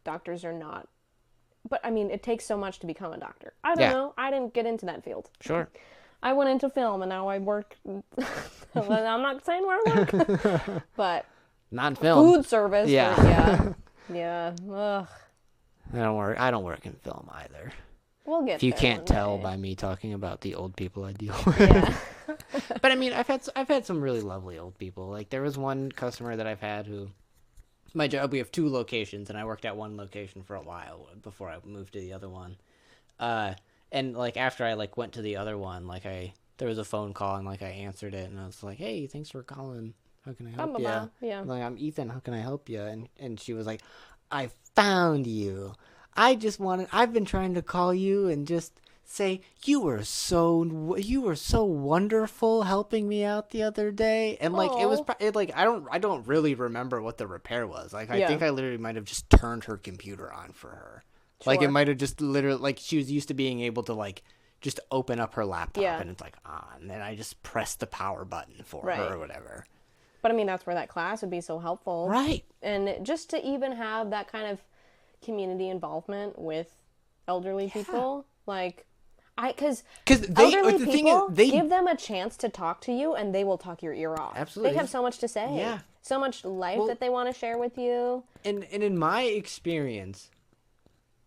doctors are not. But I mean, it takes so much to become a doctor. I don't Yeah. know. I didn't get into that field. Sure. I went into film and now I work. I'm not saying where I work, but Not in film. food service. Yeah. Yeah. Ugh. I don't work in film either. We'll get If you there can't one tell day. by me talking about the old people I deal with. Yeah. But I mean, I've had some really lovely old people. Like there was one customer that I've had who, my job, we have 2 locations, and I worked at one location for a while before I moved to the other one. And like after I like went to the other one, like there was a phone call and like I answered it and I was like, hey, thanks for calling. How can I help you? Blah. Yeah. Like, I'm Ethan. How can I help you? And she was like, I found you. I've been trying to call you and just say you were so wonderful helping me out the other day. And like I don't really remember what the repair was. Like I Yeah. think I literally might have just turned her computer on for her. Like it Sure. might have just literally like she was used to being able to like just open up her laptop Yeah. and it's like on, and I just pressed the power button for Right. her or whatever. But I mean, that's where that class would be so helpful. Right. And just to even have that kind of community involvement with elderly people, like, Because elderly the thing people, is, they give them a chance to talk to you and they will talk your ear off. Absolutely. They have so much to say. Yeah. So much life Well- that they want to share with you. and in my experience,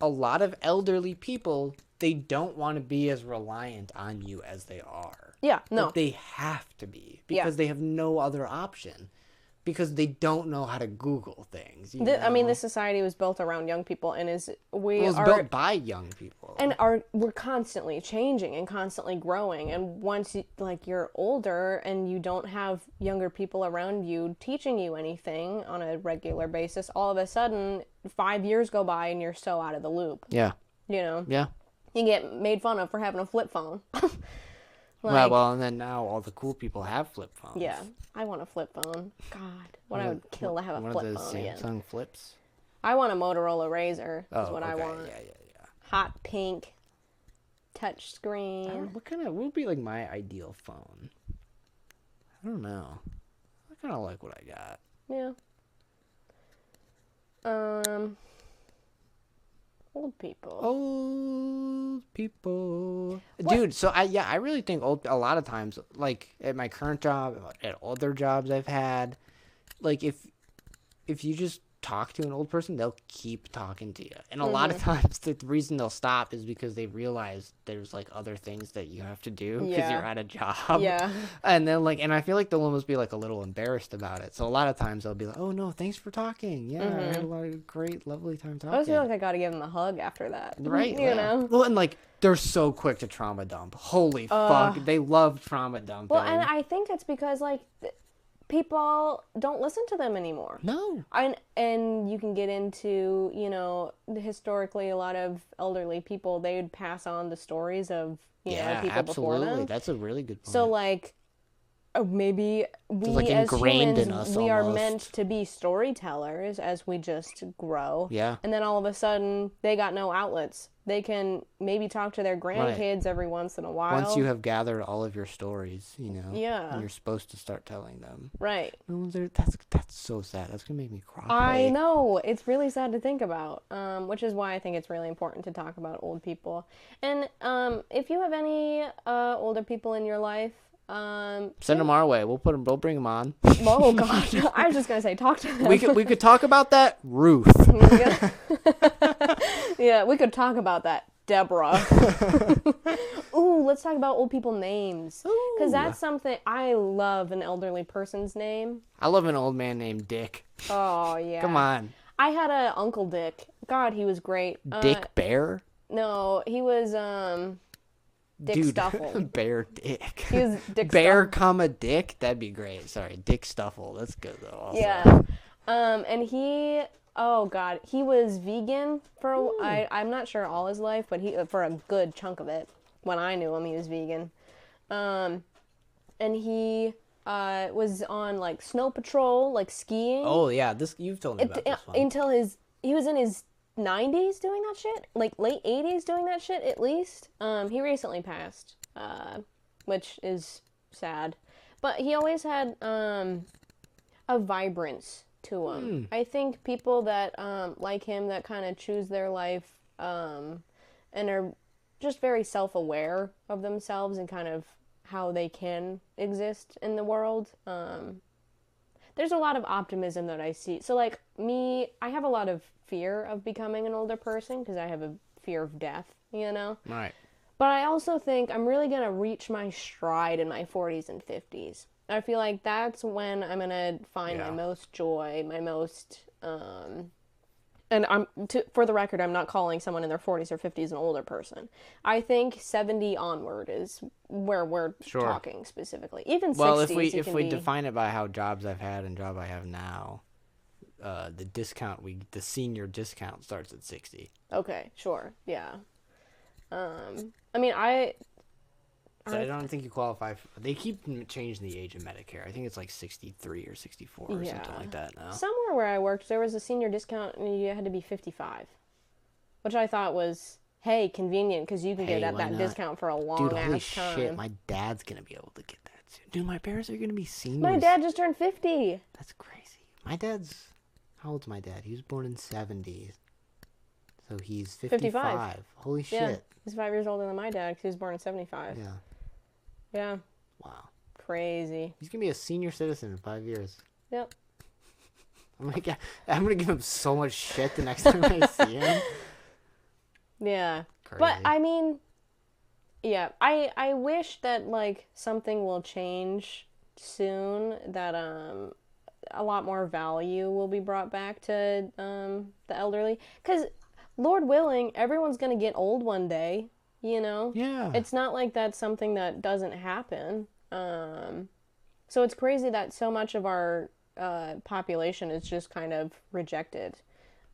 a lot of elderly people, they don't want to be as reliant on you as they are. Yeah, no. But they have to be Yeah. because they have no other option because they don't know how to Google things. I mean, this society was built around young people and It was built by young people. and we're constantly changing and constantly growing, and once you're older and you don't have younger people around you teaching you anything on a regular basis, all of a sudden 5 years go by and you're so out of the loop. Yeah. You get made fun of for having a flip phone. Well, and then now all the cool people have flip phones. Yeah, I want a flip phone. God, what I would kill to have a One flip of those phone again. Samsung flips. I want a Motorola Razr. Is Oh, what I okay, want. Yeah. Hot pink, touch screen. What would be like my ideal phone? I don't know. I kind of like what I got. Yeah. Old people. Old people. Dude, so I really think a lot of times, like at my current job, at other jobs I've had, like if you just talk to an old person, they'll keep talking to you. And a lot of times the reason they'll stop is because they realize there's like other things that you have to do because Yeah. you're at a job. Yeah. And then and I feel like they'll almost be like a little embarrassed about it. So a lot of times they'll be like, "Oh no, thanks for talking. Yeah, I had a lot of great, lovely time talking." I always feel like I gotta give them a hug after that. Right, You yeah. know? Well, and like they're so quick to trauma dump. Holy fuck, they love trauma dumping. Well, and I think it's because, like, people don't listen to them anymore. No. And you can get into, you know, historically a lot of elderly people, they would pass on the stories of, you know, people before absolutely. them. That's a really good point. So, like, maybe we like as ingrained humans, in us we are almost. meant to be storytellers as we just grow. Yeah. And then all of a sudden, they got no outlets. They can maybe talk to their grandkids every once in a while. Once you have gathered all of your stories, you know, Yeah. and you're supposed to start telling them. Right. No one's there. That's so sad. That's gonna make me cry. I know. It's really sad to think about, which is why I think it's really important to talk about old people. And if you have any older people in your life, Send them our way. We'll bring them on. oh god, I was just gonna say talk to them. we could talk about that, Ruth. Yeah, we could talk about that, Deborah. Ooh, let's talk about old people names, because that's something I love. An elderly person's name. I love an old man named Dick. Oh yeah. Come on, I had a Uncle Dick. God, he was great. Dick Bear. No, he was Dick Dude, Stuffle. Bear Dick. He was Dick Bear, Stuffle. comma Dick. That'd be great. Sorry, Dick Stuffle. That's good though. Also. Yeah. And he, oh god, he was vegan for I'm not sure all his life, but he for a good chunk of it. When I knew him, he was vegan. And he was on like snow patrol, like skiing. Oh yeah, you've told me about this one. Until he was in his 90s doing that shit, like late 80s doing that shit at least. He recently passed, which is sad, but he always had a vibrance to him. I think people that like him, that kind of choose their life and are just very self-aware of themselves and kind of how they can exist in the world. There's a lot of optimism that I see. So like me, I have a lot of fear of becoming an older person because I have a fear of death, you know? Right. But I also think I'm really going to reach my stride in my 40s and 50s. I feel like that's when I'm going to find my most joy, my most, and for the record, I'm not calling someone in their 40s or 50s an older person. I think 70 onward is where we're talking specifically. Even 60s, well, if we define it by how jobs I've had and job I have now, the senior discount starts at 60. Okay, sure, yeah. I mean, So I don't think you qualify. They keep changing the age of Medicare. I think it's like 63 or 64 or something like that now. Somewhere where I worked, there was a senior discount and you had to be 55, which I thought was, hey, convenient because you can get that discount for a long ass holy time. shit, my dad's gonna be able to get that soon. Dude, my parents are gonna be seniors. My dad just turned 50. That's crazy. How old's my dad? He was born in 70s. So he's 55. Holy shit. Yeah, he's 5 years older than my dad because he was born in 75. Yeah. Yeah. Wow. Crazy. He's gonna be a senior citizen in 5 years. Yep. I'm gonna give him so much shit the next time I see him. Yeah. Crazy. But I mean, yeah, I wish that like something will change soon, that a lot more value will be brought back to the elderly, cuz Lord willing, everyone's going to get old one day, you know? Yeah. It's not like that's something that doesn't happen. So it's crazy that so much of our population is just kind of rejected.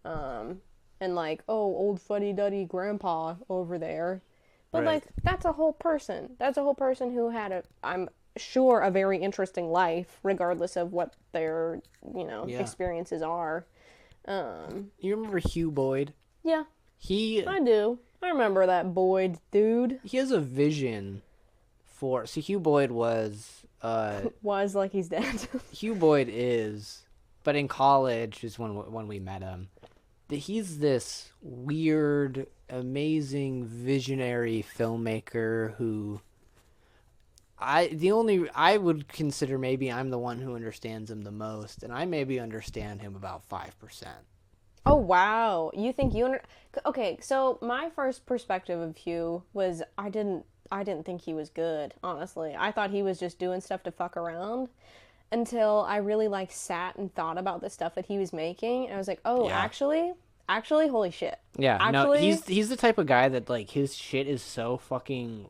And like, oh, old fuddy-duddy grandpa over there. But Right. like, that's a whole person. That's a whole person who had I'm sure, a very interesting life, regardless of what their, experiences are. You remember Hugh Boyd? Yeah, He I do. I remember that Boyd dude. he has a vision for. So Hugh Boyd was. Was like he's dead. Hugh Boyd is, but in college is when we met him. he's this weird, amazing, visionary filmmaker who I would consider maybe I'm the one who understands him the most, and I maybe understand him about 5%. Oh wow, you think okay, so my first perspective of Hugh was I didn't think he was good, honestly. I thought he was just doing stuff to fuck around until I really like sat and thought about the stuff that he was making, and I was like, "Oh, Yeah. actually, holy shit." Yeah, no, Actually, he's the type of guy that like his shit is so fucking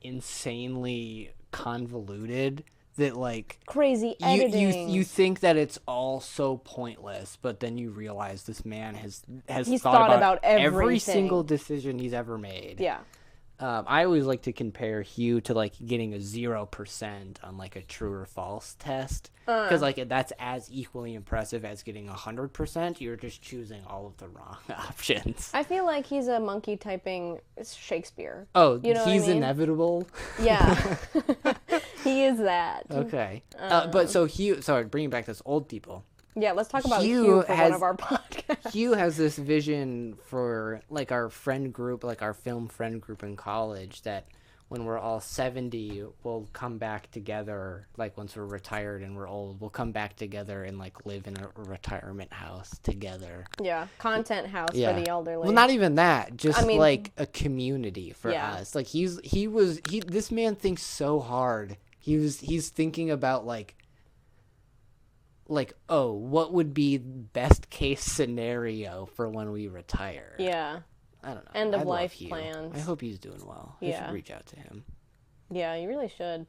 insanely convoluted that like crazy you editing. you think that it's all so pointless, but then you realize this man has He's thought thought about about every everything. single decision he's ever made. Yeah. I always like to compare Hugh to like getting a 0% on like a true or false test, because like that's as equally impressive as getting 100%. You're just choosing all of the wrong options. I feel like he's a monkey typing Shakespeare. Oh, You know what I he's mean? inevitable. Yeah. He is that. Okay, but so Hugh. Sorry, bringing back this old people. Yeah, let's talk about Hugh Hugh for has- one of our podcasts. Hugh has this vision for like our friend group, like our film friend group in college, that when we're all 70, we'll come back together. Like once we're retired and we're old, we'll come back together and like live in a retirement house together. Yeah, content house Yeah. for the elderly. Well, not even that. Just I mean- like a community for Yeah. us. Like this man thinks so hard. He's thinking about like, oh, what would be best case scenario for when we retire? Yeah. I don't know. End of I love life Hugh. plans. I hope he's doing well. I Yeah. should reach out to him. Yeah, you really should.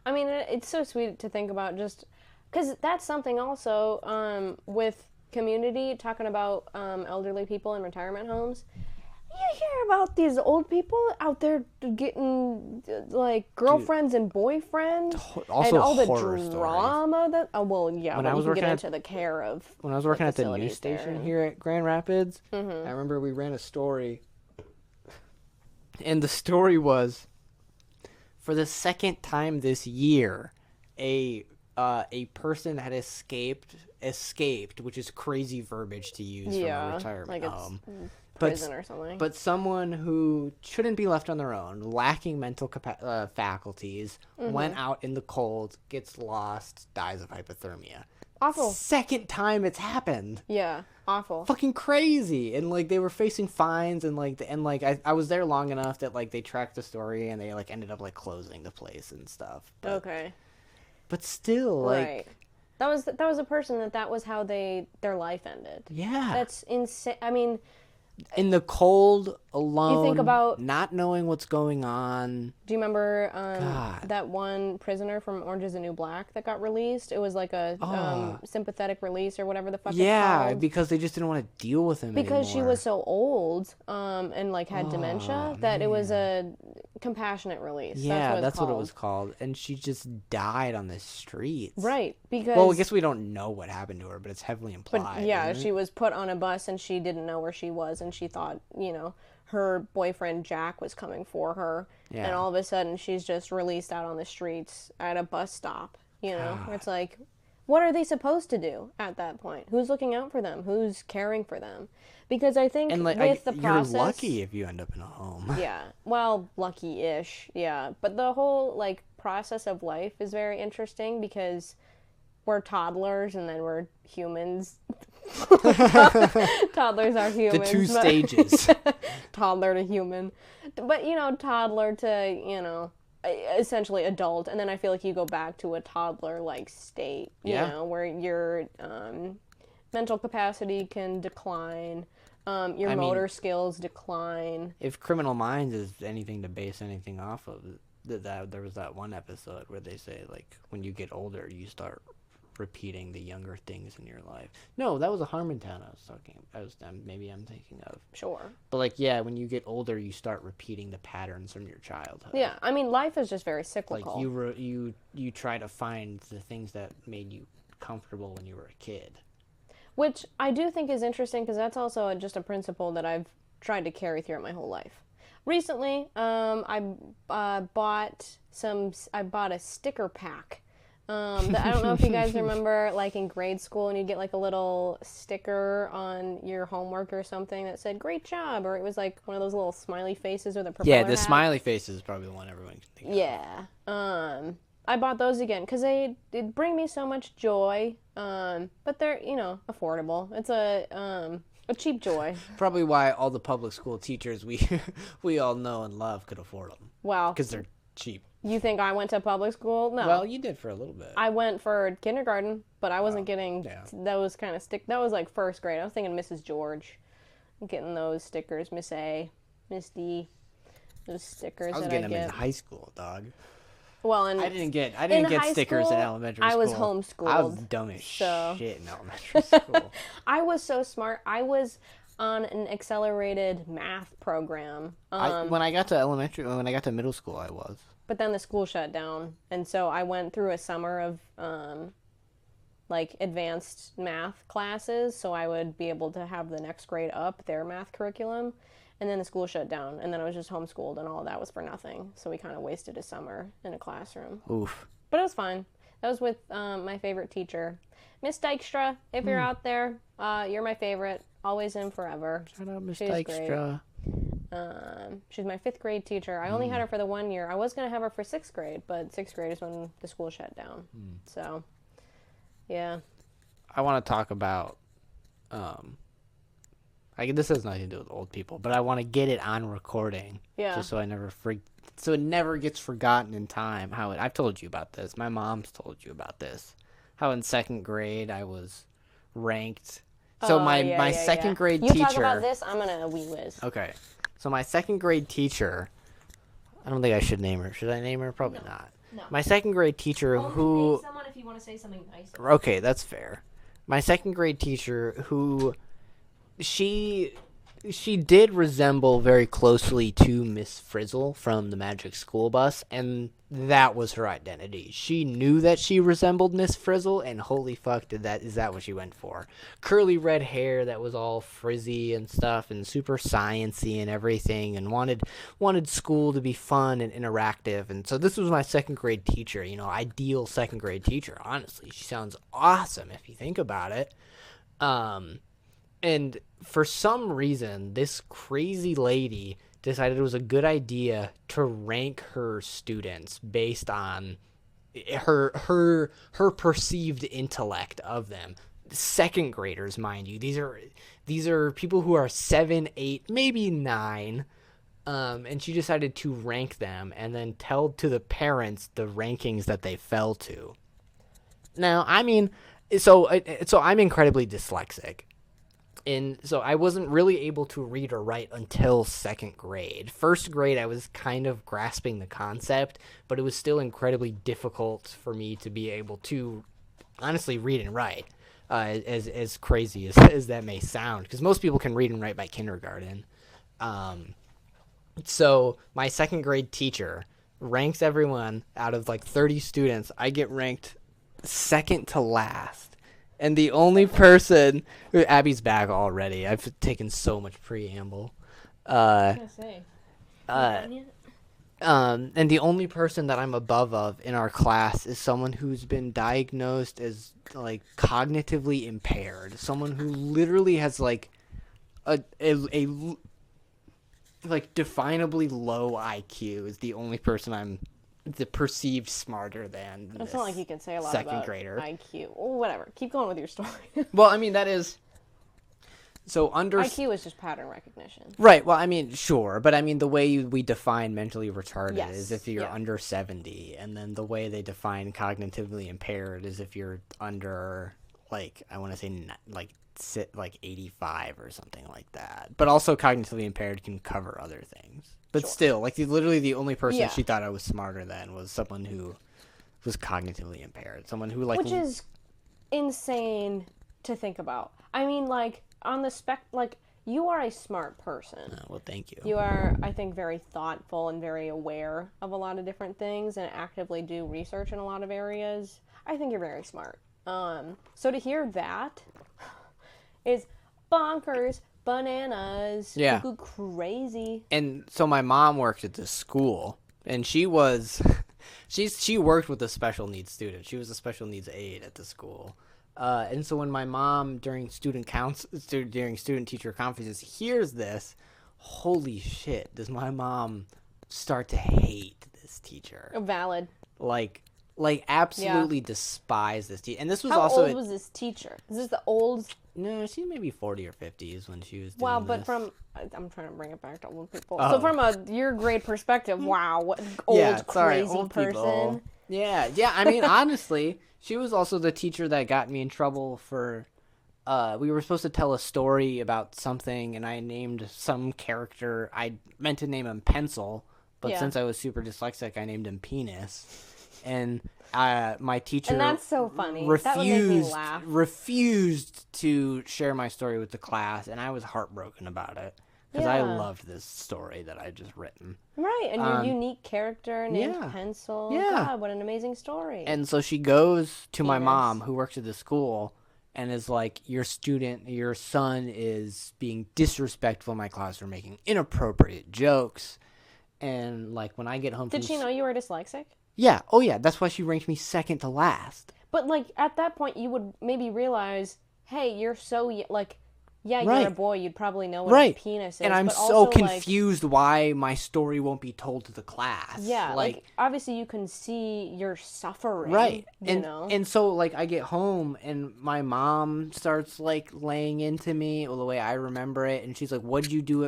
I mean, it's so sweet to think about just because that's something also with community, talking about elderly people in retirement homes. You hear about these old people out there getting like girlfriends and boyfriends, Also and all the horror stories. drama that. Oh well, yeah. When But I you was can get working into the care of. When I was working at the news facilities there. station here at Grand Rapids, Mm-hmm. I remember we ran a story, and the story was, for the second time this year, a person had escaped, which is crazy verbiage to use from a Yeah, retirement like it's home. prison or something. But someone who shouldn't be left on their own, lacking mental faculties, Mm-hmm. went out in the cold, gets lost, dies of hypothermia. Awful. Second time it's happened. Yeah, awful. Fucking crazy. And like they were facing fines, and I was there long enough that like they tracked the story, and they like ended up like closing the place and stuff. But, Okay. but still, like, Right. That was a person that was how their life ended. yeah, That's insane. I mean, in the cold, alone, about- not knowing what's going on. do you remember God. that one prisoner from Orange Is the New Black that got released? It was like a sympathetic release or whatever the fuck it's Yeah, called. because they just didn't want to deal with him Because she anymore. was so old and like had dementia that it was a compassionate release. Yeah, that's what it called. was called. And she just died on the streets. Right, because Well, I guess we don't know what happened to her, but it's heavily implied. But yeah, isn't it? she was put on a bus and she didn't know where she was, and she thought, her boyfriend Jack was coming for her. Yeah. And all of a sudden she's just released out on the streets at a bus stop, where it's like, what are they supposed to do at that point? Who's looking out for them? Who's caring for them? Because I think And like, with the process, you're lucky if you end up in a home. yeah, well, lucky-ish, yeah. But the whole like process of life is very interesting because we're toddlers and then we're humans. Toddlers are The humans. two but- stages. toddler to human, but toddler to essentially adult, and then I feel like you go back to a toddler like state, Yeah. where your mental capacity can decline, your mean- motor skills decline. If Criminal Minds is anything to base anything off of, that there was that one episode where they say like when you get older you start repeating the younger things in your life. No, that was a Harmontown maybe I'm thinking of. Sure. But like, yeah, when you get older you start repeating the patterns from your childhood. Yeah, I mean, life is just very Like cyclical. you try to find the things that made you comfortable when you were a kid. Which I do think is interesting because that's also just a principle that I've tried to carry throughout my whole life. Recently, I bought a sticker pack I don't know if you guys remember, like in grade school, and you'd get like a little sticker on your homework or something that said "Great job," or it was like one of those little smiley faces with a propeller Yeah, the hat. smiley face is probably the one everyone can think of. Yeah. I bought those again because they bring me so much joy. But they're affordable. It's a cheap joy. Probably why all the public school teachers we all know and love could afford them. Wow. Because they're cheap. You think I went to public school? No. Well, you did for a little bit. I went for kindergarten, but I wasn't getting yeah. that was kind of that was like first grade. I was thinking Mrs. George, getting those stickers, Miss A, Miss D, those stickers I was that getting I them get. in high school, dog. Well, and I didn't get high stickers school, in elementary school. I was homeschooled. I was dumb as so- shit in elementary school. I was so smart. I was on an accelerated math program. When I got to middle school, I was. But then the school shut down, and so I went through a summer of like advanced math classes, so I would be able to have the next grade up their math curriculum. And then the school shut down, and then I was just homeschooled, and all of that was for nothing. So we kind of wasted a summer in a classroom. Oof. But it was fun. That was with my favorite teacher, Miss Dykstra. If you're out there, you're my favorite, always and forever. Shout out, Miss She's Dykstra. She's my 5th grade teacher. I only had her for the 1 year. I was going to have her for 6th grade, but 6th grade is when the school shut down. So, yeah. I want to talk about. This has nothing to do with old people, but I want to get it on recording, just so so it never gets forgotten in time. I've told you about this. My mom's told you about this. How in 2nd grade I was ranked. So my second grade you teacher. You talk about this, I'm gonna wee whiz. Okay, so my 2nd grade teacher. I don't think I should name her. Should I name her? Probably not. No. My 2nd grade teacher Only name someone if you want to say something nicer. Okay, that's fair. My 2nd grade teacher who. She did resemble very closely to Miss Frizzle from the Magic School Bus, and that was her identity. She knew that she resembled Miss Frizzle, and holy fuck, is that what she went for? Curly red hair that was all frizzy and stuff, and super science-y and everything, and wanted school to be fun and interactive. And so this was my 2nd grade teacher, ideal 2nd grade teacher, honestly. She sounds awesome if you think about it. And for some reason, this crazy lady decided it was a good idea to rank her students based on her perceived intellect of them. 2nd graders, mind you. These are people who are 7, 8, maybe 9. And she decided to rank them and then tell to the parents the rankings that they fell to. Now, I mean, so I'm incredibly dyslexic. And so I wasn't really able to read or write until 2nd grade. 1st grade, I was kind of grasping the concept, but it was still incredibly difficult for me to be able to honestly read and write, as crazy as that may sound, because most people can read and write by kindergarten. So my 2nd grade teacher ranks everyone out of like 30 students. I get ranked 2nd to last. And the only person... Abby's back already. I've taken so much preamble. And the only person that I'm above of in our class is someone who's been diagnosed as, like, cognitively impaired. Someone who literally has, like, a definably low IQ is the only person I'm... the perceived smarter than It's not like you can say a lot 2nd about grader. IQ. Well, whatever. Keep going with your story. Well, I mean, that is... So IQ is just pattern recognition. Right. Well, I mean, sure. But I mean, the way we define mentally retarded is if you're under 70. And then the way they define cognitively impaired is if you're under, like, I want to say, like 85 or something like that. But also cognitively impaired can cover other things. But still, like, literally the only person she thought I was smarter than was someone who was cognitively impaired. Someone who, like... Which is insane to think about. I mean, like, on the you are a smart person. well, thank you. You are, I think, very thoughtful and very aware of a lot of different things and actively do research in a lot of areas. I think you're very smart. So to hear that is bonkers. Bananas. Yeah. Crazy. And so my mom worked at this school, and she was She worked with a special needs student. She was a special needs aide at the school. And so when my mom during student teacher conferences hears this, holy shit, does my mom start to hate this teacher? Valid. Like absolutely despise this teacher. And this was How also old was this teacher? Is this the old? No, she may be 40 or 50s when she was doing Wow, but this. I'm trying to bring it back to old people. Oh. So from your grade perspective, wow, what old crazy old person. people. Yeah. I mean, honestly, she was also the teacher that got me in trouble for. We were supposed to tell a story about something, and I named some character. I meant to name him Pencil, but since I was super dyslexic, I named him Penis. And my teacher And that's so funny. That would make me laugh. refused to share my story with the class, and I was heartbroken about it because I Yeah. loved this story that I just written. Right, and your unique character named yeah. Pencil. Yeah. God, what an amazing story. And so she goes to my Penis. mom, who works at the school, and is like, your son is being disrespectful in my class for making inappropriate jokes. And like when I get home Did she know you were dyslexic? Yeah. Oh, yeah. That's why she ranked me second to last. But like at that point, you would maybe realize, hey, you're so like, yeah, Right. you're a boy. You'd probably know what a penis is. And I'm but so also, confused why my story won't be told to the class. Yeah, like obviously you can see you're suffering. Right. You know. And so like I get home and my mom starts like laying into me the way I remember it, and she's like, what'd you do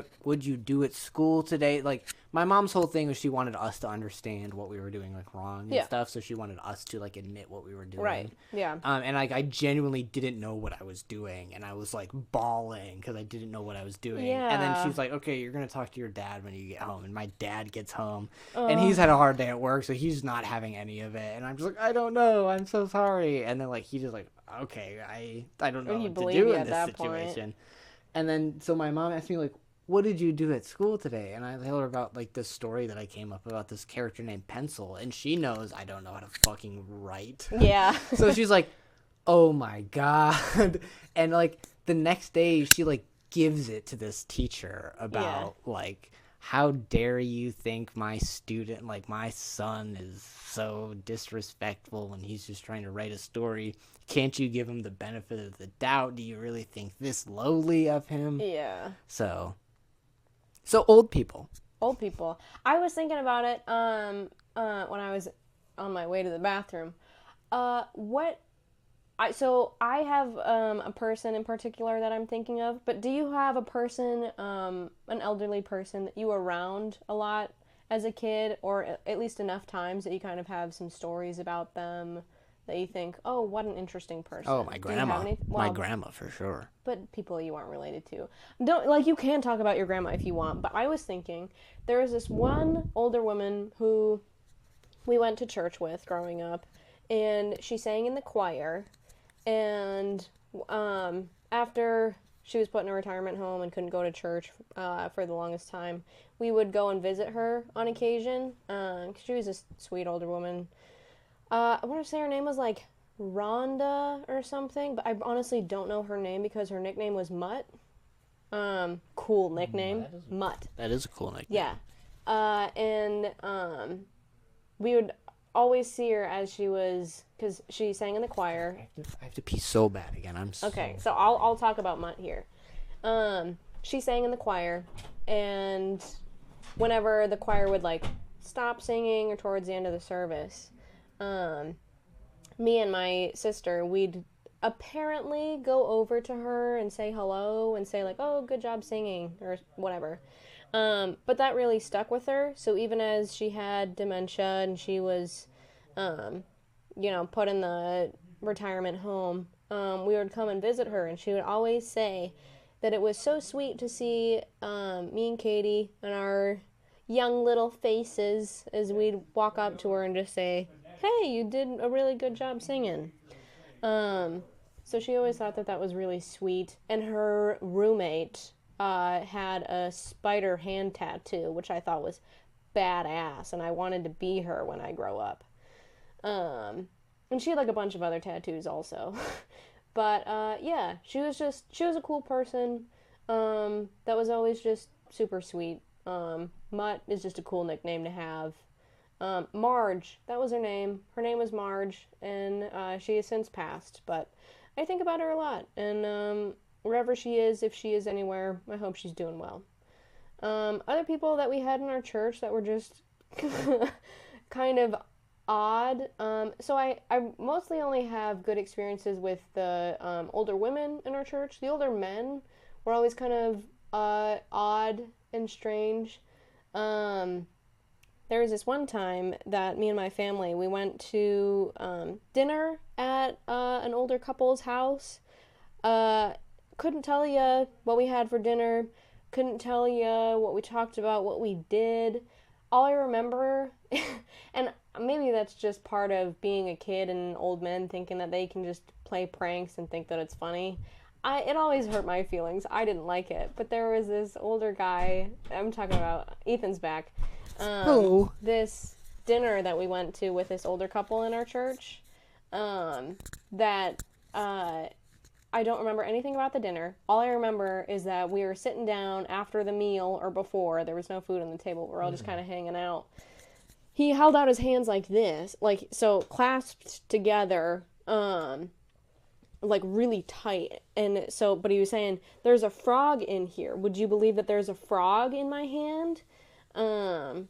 at school today? Like my mom's whole thing was she wanted us to understand what we were doing like wrong and stuff, so she wanted us to like admit what we were doing. Right. Yeah. And like I genuinely didn't know what I was doing, and I was like bawling because I didn't know what I was doing. Yeah. And then she's like, okay, you're gonna talk to your dad when you get home. And my dad gets home, and he's had a hard day at work, so he's not having any of it. And I'm just like, I don't know, I'm so sorry. And then like he just like, okay, I don't know what to do in this situation. And then so my mom asked me like, what did you do at school today? And I tell her about like this story that I came up about this character named Pencil, and she knows I don't know how to fucking write. Yeah. So she's like, oh my God. And like the next day she like gives it to this teacher about like, how dare you think my student, like my son, is so disrespectful when he's just trying to write a story? Can't you give him the benefit of the doubt? Do you really think this lowly of him? Yeah. So old people. Old people. I was thinking about it when I was on my way to the bathroom. So I have a person in particular that I'm thinking of, but do you have a person, an elderly person that you were around a lot as a kid, or at least enough times that you kind of have some stories about them that you think, oh, what an interesting person? Oh, my grandma. My My grandma, for sure. But people you aren't related to. Don't, like, you can talk about your grandma if you want, but I was thinking, there was this one older woman who we went to church with growing up, and she sang in the choir, and after she was put in a retirement home and couldn't go to church for the longest time, we would go and visit her on occasion, 'cause she was a sweet older woman. I want to say her name was like Rhonda or something, but I honestly don't know her name because her nickname was Mutt. Cool nickname, Mutt. That is a cool nickname. Yeah. And we would always see her as she was, because she sang in the choir. I have to pee so bad again. Okay, so I'll talk about Mutt here. She sang in the choir, and whenever the choir would like stop singing or towards the end of the service, me and my sister, we'd apparently go over to her and say hello and say like, oh, good job singing or whatever. But that really stuck with her. So even as she had dementia and she was, put in the retirement home, we would come and visit her, and she would always say that it was so sweet to see me and Katie and our young little faces as we'd walk up to her and just say, hey, you did a really good job singing. So she always thought that was really sweet. And her roommate had a spider hand tattoo, which I thought was badass, and I wanted to be her when I grow up. And she had like a bunch of other tattoos also. But yeah, she was a cool person that was always just super sweet. Mutt is just a cool nickname to have. Marge, that was her name. Her name was Marge, and she has since passed. But I think about her a lot, and wherever she is, if she is anywhere, I hope she's doing well. Other people that we had in our church that were just kind of odd. So I mostly only have good experiences with the older women in our church. The older men were always kind of odd and strange. There was this one time that me and my family, we went to dinner at an older couple's house. Couldn't tell you what we had for dinner. Couldn't tell you what we talked about, what we did. All I remember, and maybe that's just part of being a kid and old men thinking that they can just play pranks and think that it's funny. It always hurt my feelings. I didn't like it. But there was this older guy, I'm talking about Ethan's back. Hello. This dinner that we went to with this older couple in our church, that I don't remember anything about the dinner. All I remember is that we were sitting down after the meal or before. There was no food on the table. We're all just kind of hanging out. He held out his hands like this, like so clasped together, like really tight. And so, but he was saying, "There's a frog in here. Would you believe that there's a frog in my hand?" And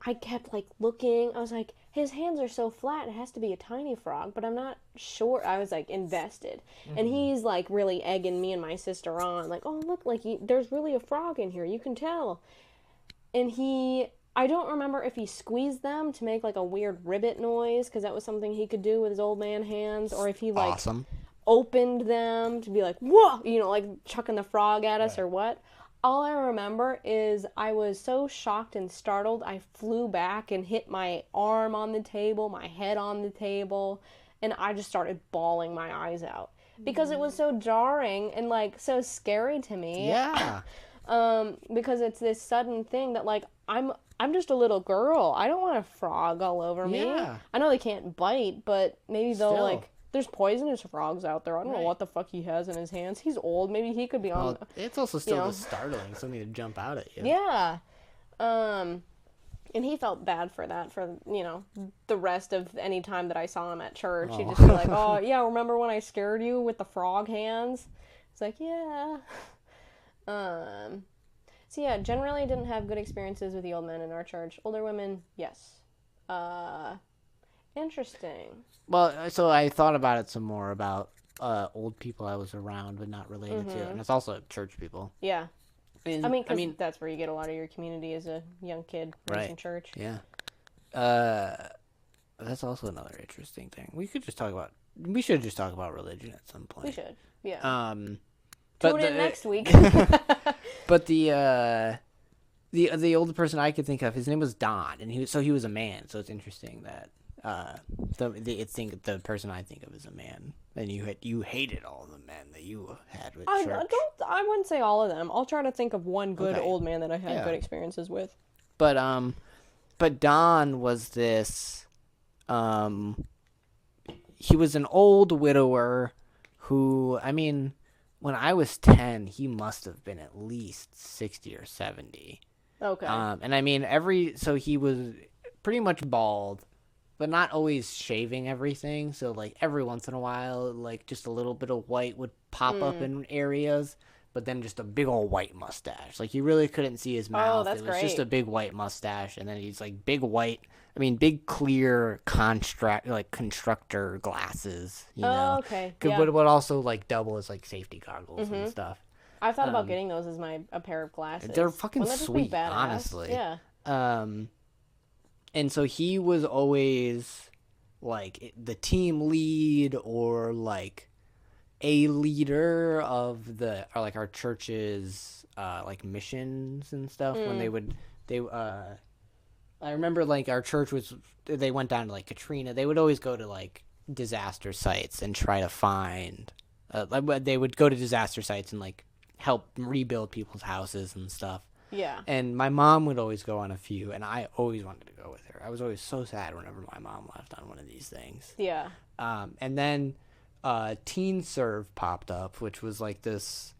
I kept like looking. I was like, his hands are so flat. It has to be a tiny frog, but I'm not sure. I was like invested, and he's like really egging me and my sister on, like, "Oh look, like there's really a frog in here. You can tell." And I don't remember if he squeezed them to make like a weird ribbit noise, because that was something he could do with his old man hands, or if he like opened them to be like, "Whoa," like chucking the frog at us, or what. All I remember is I was so shocked and startled, I flew back and hit my arm on the table, my head on the table, and I just started bawling my eyes out. Because it was so jarring and, like, so scary to me. Yeah. Because it's this sudden thing that, like, I'm just a little girl. I don't want a frog all over me. Yeah. I know they can't bite, but maybe they'll, Still. like... There's poisonous frogs out there. I don't know what the fuck he has in his hands. He's old. Maybe he could be on... Well, it's also still just startling, something to jump out at you. Yeah. And he felt bad for that, for, the rest of any time that I saw him at church. He'd just be like, "Oh, yeah, remember when I scared you with the frog hands?" It's like, yeah. So, yeah, generally didn't have good experiences with the old men in our church. Older women, yes. Interesting. Well, so I thought about it some more about old people I was around but not related to, and it's also church people. Yeah. And, I mean, that's where you get a lot of your community as a young kid raised in church. Yeah. That's also another interesting thing. We should just talk about religion at some point. We should. Yeah. But Tune in next week. But the older person I could think of, his name was Don, and he was a man. So it's interesting that the person I think of is a man, and you hated all the men that you had with church. I wouldn't say all of them. I'll try to think of one good old man that I had good experiences with. But Don was this. He was an old widower who, I mean, when I was 10, he must have been at least 60 or 70. Okay. And I mean, so he was pretty much bald, but not always shaving everything. So, like, every once in a while, like, just a little bit of white would pop up in areas, but then just a big old white mustache. Like, you really couldn't see his mouth. Oh, that's it was great. just a big white mustache, and then he's, like, big clear constructor glasses, you know? Oh, okay. But would also, like, double as, like, safety goggles and stuff. I thought about getting those as a pair of glasses. They're fucking Wouldn't that just be sweet, badass? honestly. Yeah. And so he was always like the team lead or like a leader of our church's like missions and stuff when I remember like our church they went down to like Katrina. They would always go to like disaster sites and try to find they would go to disaster sites and like help rebuild people's houses and stuff. Yeah. And my mom would always go on a few, and I always wanted to go with her. I was always so sad whenever my mom left on one of these things. Yeah. And then Teen Serve popped up, which was like this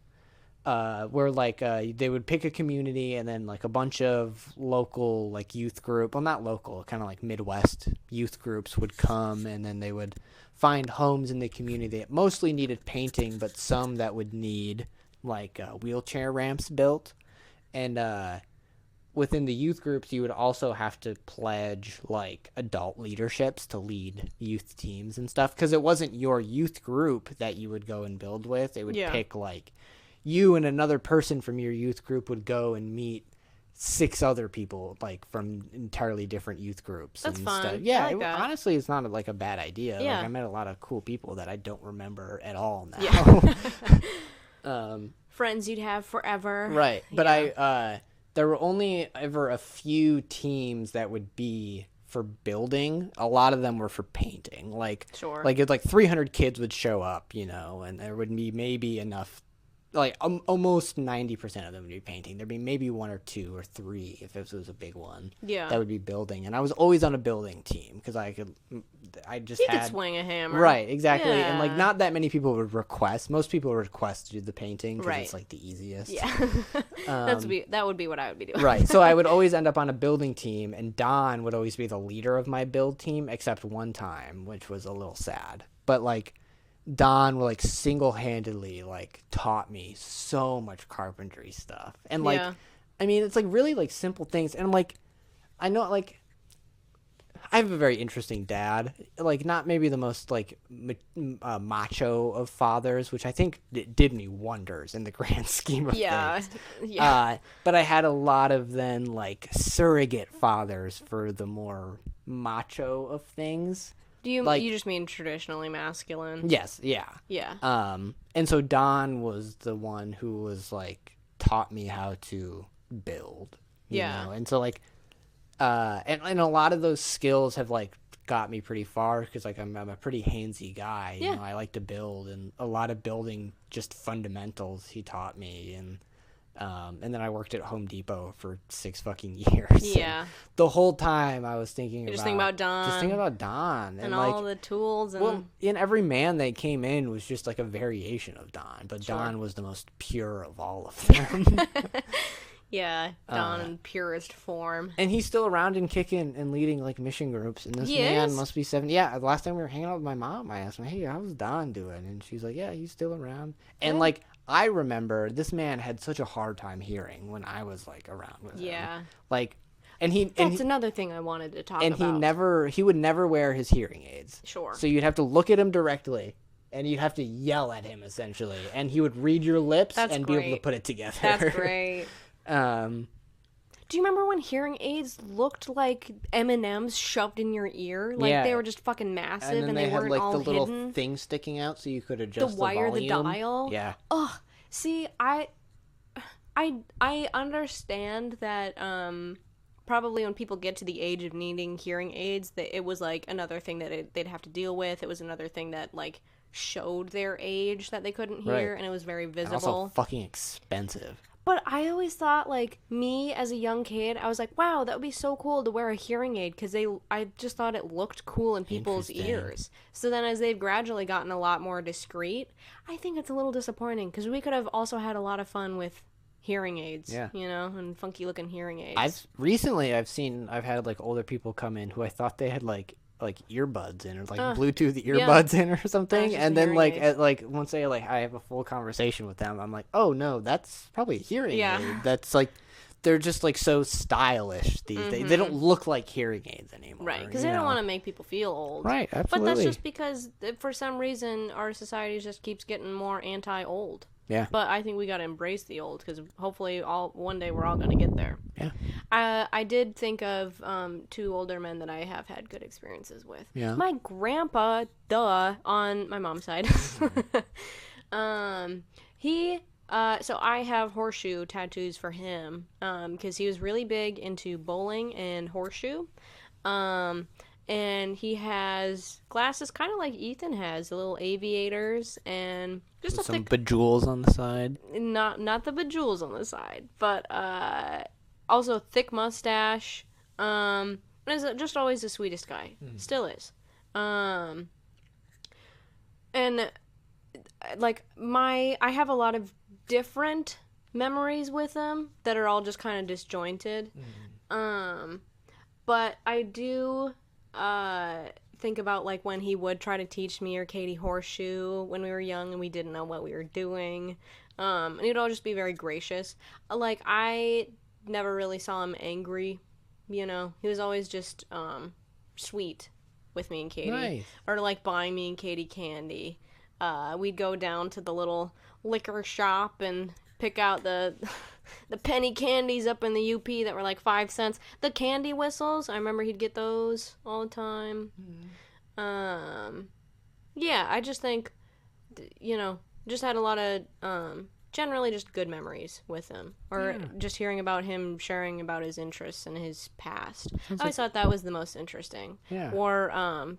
where like they would pick a community and then like a bunch of local like youth group, well not local, kind of like Midwest youth groups would come, and then they would find homes in the community that mostly needed painting, but some that would need like wheelchair ramps built. And within the youth groups, you would also have to pledge like adult leaderships to lead youth teams and stuff, because it wasn't your youth group that you would go and build with. It would pick like you and another person from your youth group would go and meet 6 other people like from entirely different youth groups. That's and fun. stuff. Yeah, I like that. honestly, it's not like a bad idea. Yeah. Like I met a lot of cool people that I don't remember at all now. Yeah. Friends you'd have forever. Right, but there were only ever a few teams that would be for building. A lot of them were for painting. Like, Sure. like it's like 300 kids would show up, you know, and there would be maybe enough. Like almost 90% of them would be painting. There'd be maybe 1 or 2 or 3 if this was a big one. Yeah. That would be building, and I was always on a building team because I could swing a hammer. Right, exactly. And like Yeah. not that many people would request. Most people would request to do the painting because Right. it's like the easiest. Yeah. That would be what I would be doing. Right. So I would always end up on a building team, and Don would always be the leader of my build team, except one time, which was a little sad. But like Don like single-handedly like taught me so much carpentry stuff. And like Yeah. I mean, it's like really like simple things, and like I know like I have a very interesting dad, like not maybe the most like macho of fathers, which I think did me wonders in the grand scheme of things. Yeah. But I had a lot of then like surrogate fathers for the more macho of things. Do you like- you just mean traditionally masculine? Yes, yeah. Yeah. And so Don was the one who was like taught me how to build. You Yeah. know? And so like and a lot of those skills have like got me pretty far because like I'm a pretty handsy guy. You Yeah. know, I like to build, and a lot of building just fundamentals he taught me. And then I worked at Home Depot for 6 fucking years. and Yeah. the whole time I was thinking Just thinking about Don. Just thinking about Don. and like, all the tools and well, in every man that came in was just like a variation of Don, but Sure. Don was the most pure of all of them. yeah, Don in purest form. And he's still around and kicking and leading like mission groups. And this He man is? must be 70. Yeah, the last time we were hanging out with my mom, I asked him, "Hey, how's Don doing?" And she's like, "Yeah, he's still around." And like I remember, this man had such a hard time hearing when I was like around with him. Yeah. Like, and he That's another thing I wanted to talk and about. he would never wear his hearing aids. Sure. So you'd have to look at him directly, and you'd have to yell at him essentially, and he would read your lips That's and be able to great. put it together. That's great. Do you remember when hearing aids looked like M&Ms shoved in your ear? Like Yeah. they were just fucking massive and then they they had weren't like all the little hidden. thing sticking out, so you could adjust wire, the volume. dial? Yeah. See, I understand that probably when people get to the age of needing hearing aids, that it was like another thing that they'd have to deal with. It was another thing that like showed their age that they couldn't hear, Right. and it was very And visible. also fucking expensive. But I always thought, like, me as a young kid, I was like, wow, that would be so cool to wear a hearing aid, because I just thought it looked cool in people's Interesting. ears. So then as they've gradually gotten a lot more discreet, I think it's a little disappointing, because we could have also had a lot of fun with hearing aids, Yeah. you know, and funky looking hearing aids. I've had like older people come in who I thought they had like earbuds in, or like Bluetooth yeah. earbuds in or something, just and a then hearing like aid. like once they like I have a full conversation with them, I'm like, oh no, that's probably a hearing Yeah. aid. That's like they're just like so stylish these days. They don't look like hearing aids anymore, Right, because you they don't know? want to make people feel old. Right, But absolutely. that's just because, for some reason, our society just keeps getting more anti-old. Yeah. But I think we got to embrace the old, because hopefully one day we're all going to get there. Yeah. I did think of 2 older men that I have had good experiences with. Yeah. My grandpa, on my mom's side. So I have horseshoe tattoos for him, because he was really big into bowling and horseshoe. And he has glasses kind of like Ethan has, the little aviators, and just a Some thick, bejewels on the side. not the bejewels on the side, but also thick mustache. And is just always the sweetest guy. Still is. And like I have a lot of different memories with him that are all just kind of disjointed. But I do think about like when he would try to teach me or Katie horseshoe when we were young and we didn't know what we were doing. And he'd all just be very gracious. Like, I never really saw him angry, you know. He was always just sweet with me and Katie. Nice. Or like buying me and Katie candy. We'd go down to the little liquor shop and pick out the penny candies up in the UP that were like 5 cents. The candy whistles, I remember he'd get those all the time. Yeah, I just think, you know, just had a lot of generally just good memories with him, or just hearing about him sharing about his interests and his past. I always thought that was the most interesting. Yeah. Or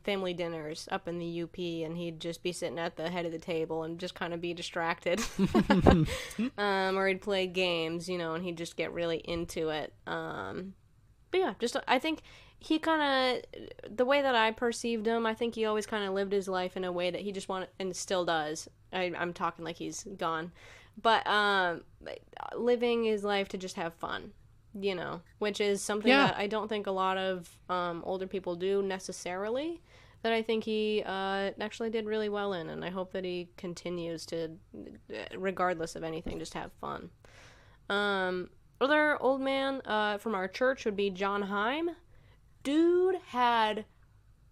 family dinners up in the UP, and he'd just be sitting at the head of the table and just kind of be distracted. Or he'd play games, you know, and he'd just get really into it. But yeah, just I think he kind of, the way that I perceived him, I think he always kind of lived his life in a way that he just wanted, and still does. I'm talking like he's gone. But living his life to just have fun, you know, which is something that I don't think a lot of older people do necessarily, that I think he actually did really well in, and I hope that he continues to, regardless of anything, just have fun. Other old man from our church would be John Heim. Dude had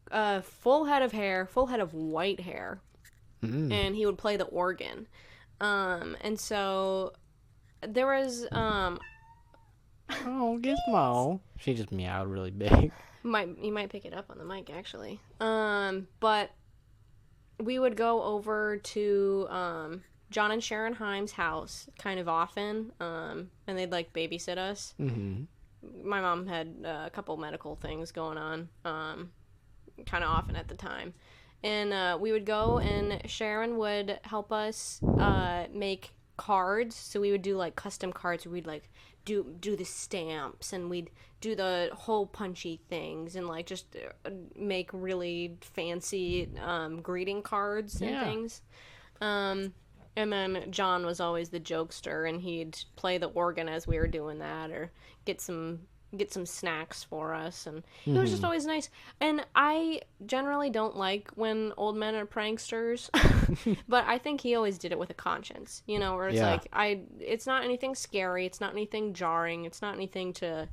a full head of hair, full head of white hair, and he would play the organ. And so there was, Oh, Gizmo. She just meowed really big. you might pick it up on the mic, actually. But we would go over to, John and Sharon Heim's house kind of often, and they'd like babysit us. Mm-hmm. My mom had a couple medical things going on, kind of often at the time. And we would go, and Sharon would help us make cards. So we would do like custom cards where we'd like do the stamps, and we'd do the hole punchy things, and like just make really fancy greeting cards and things. And then John was always the jokester, and he'd play the organ as we were doing that, or get some snacks for us, and it was just always nice. And I generally don't like when old men are pranksters, but I think he always did it with a conscience, you know, where it's like, it's not anything scary, it's not anything jarring, it's not anything to,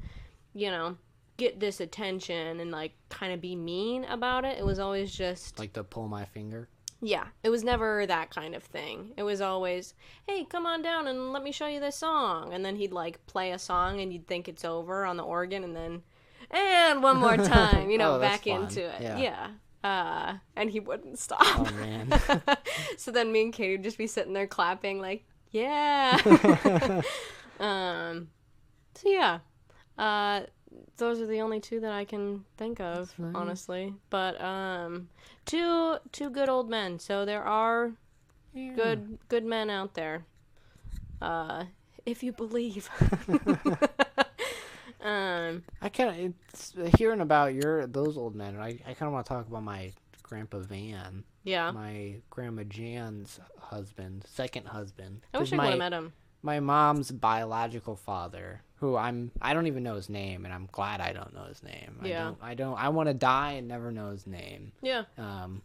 you know, get this attention and like kind of be mean about it. It was always just Like to pull my finger. Yeah, it was never that kind of thing. It was always, hey, come on down and let me show you this song. And then he'd, like, play a song, and you'd think it's over on the organ, and then, and one more time, you know, back into it. Yeah. And he wouldn't stop. Oh, man. So then me and Katie would just be sitting there clapping, like, yeah. So, yeah. Those are the only two that I can think of, honestly. But two good old men. So there are good men out there, if you believe. I kind of hearing about those old men. I kind of want to talk about my Grandpa Van. Yeah. My Grandma Jan's husband, second husband. I wish I would have met him. My mom's biological father, who I don't even know his name, and I'm glad I don't know his name. Yeah. I want to die and never know his name. Yeah.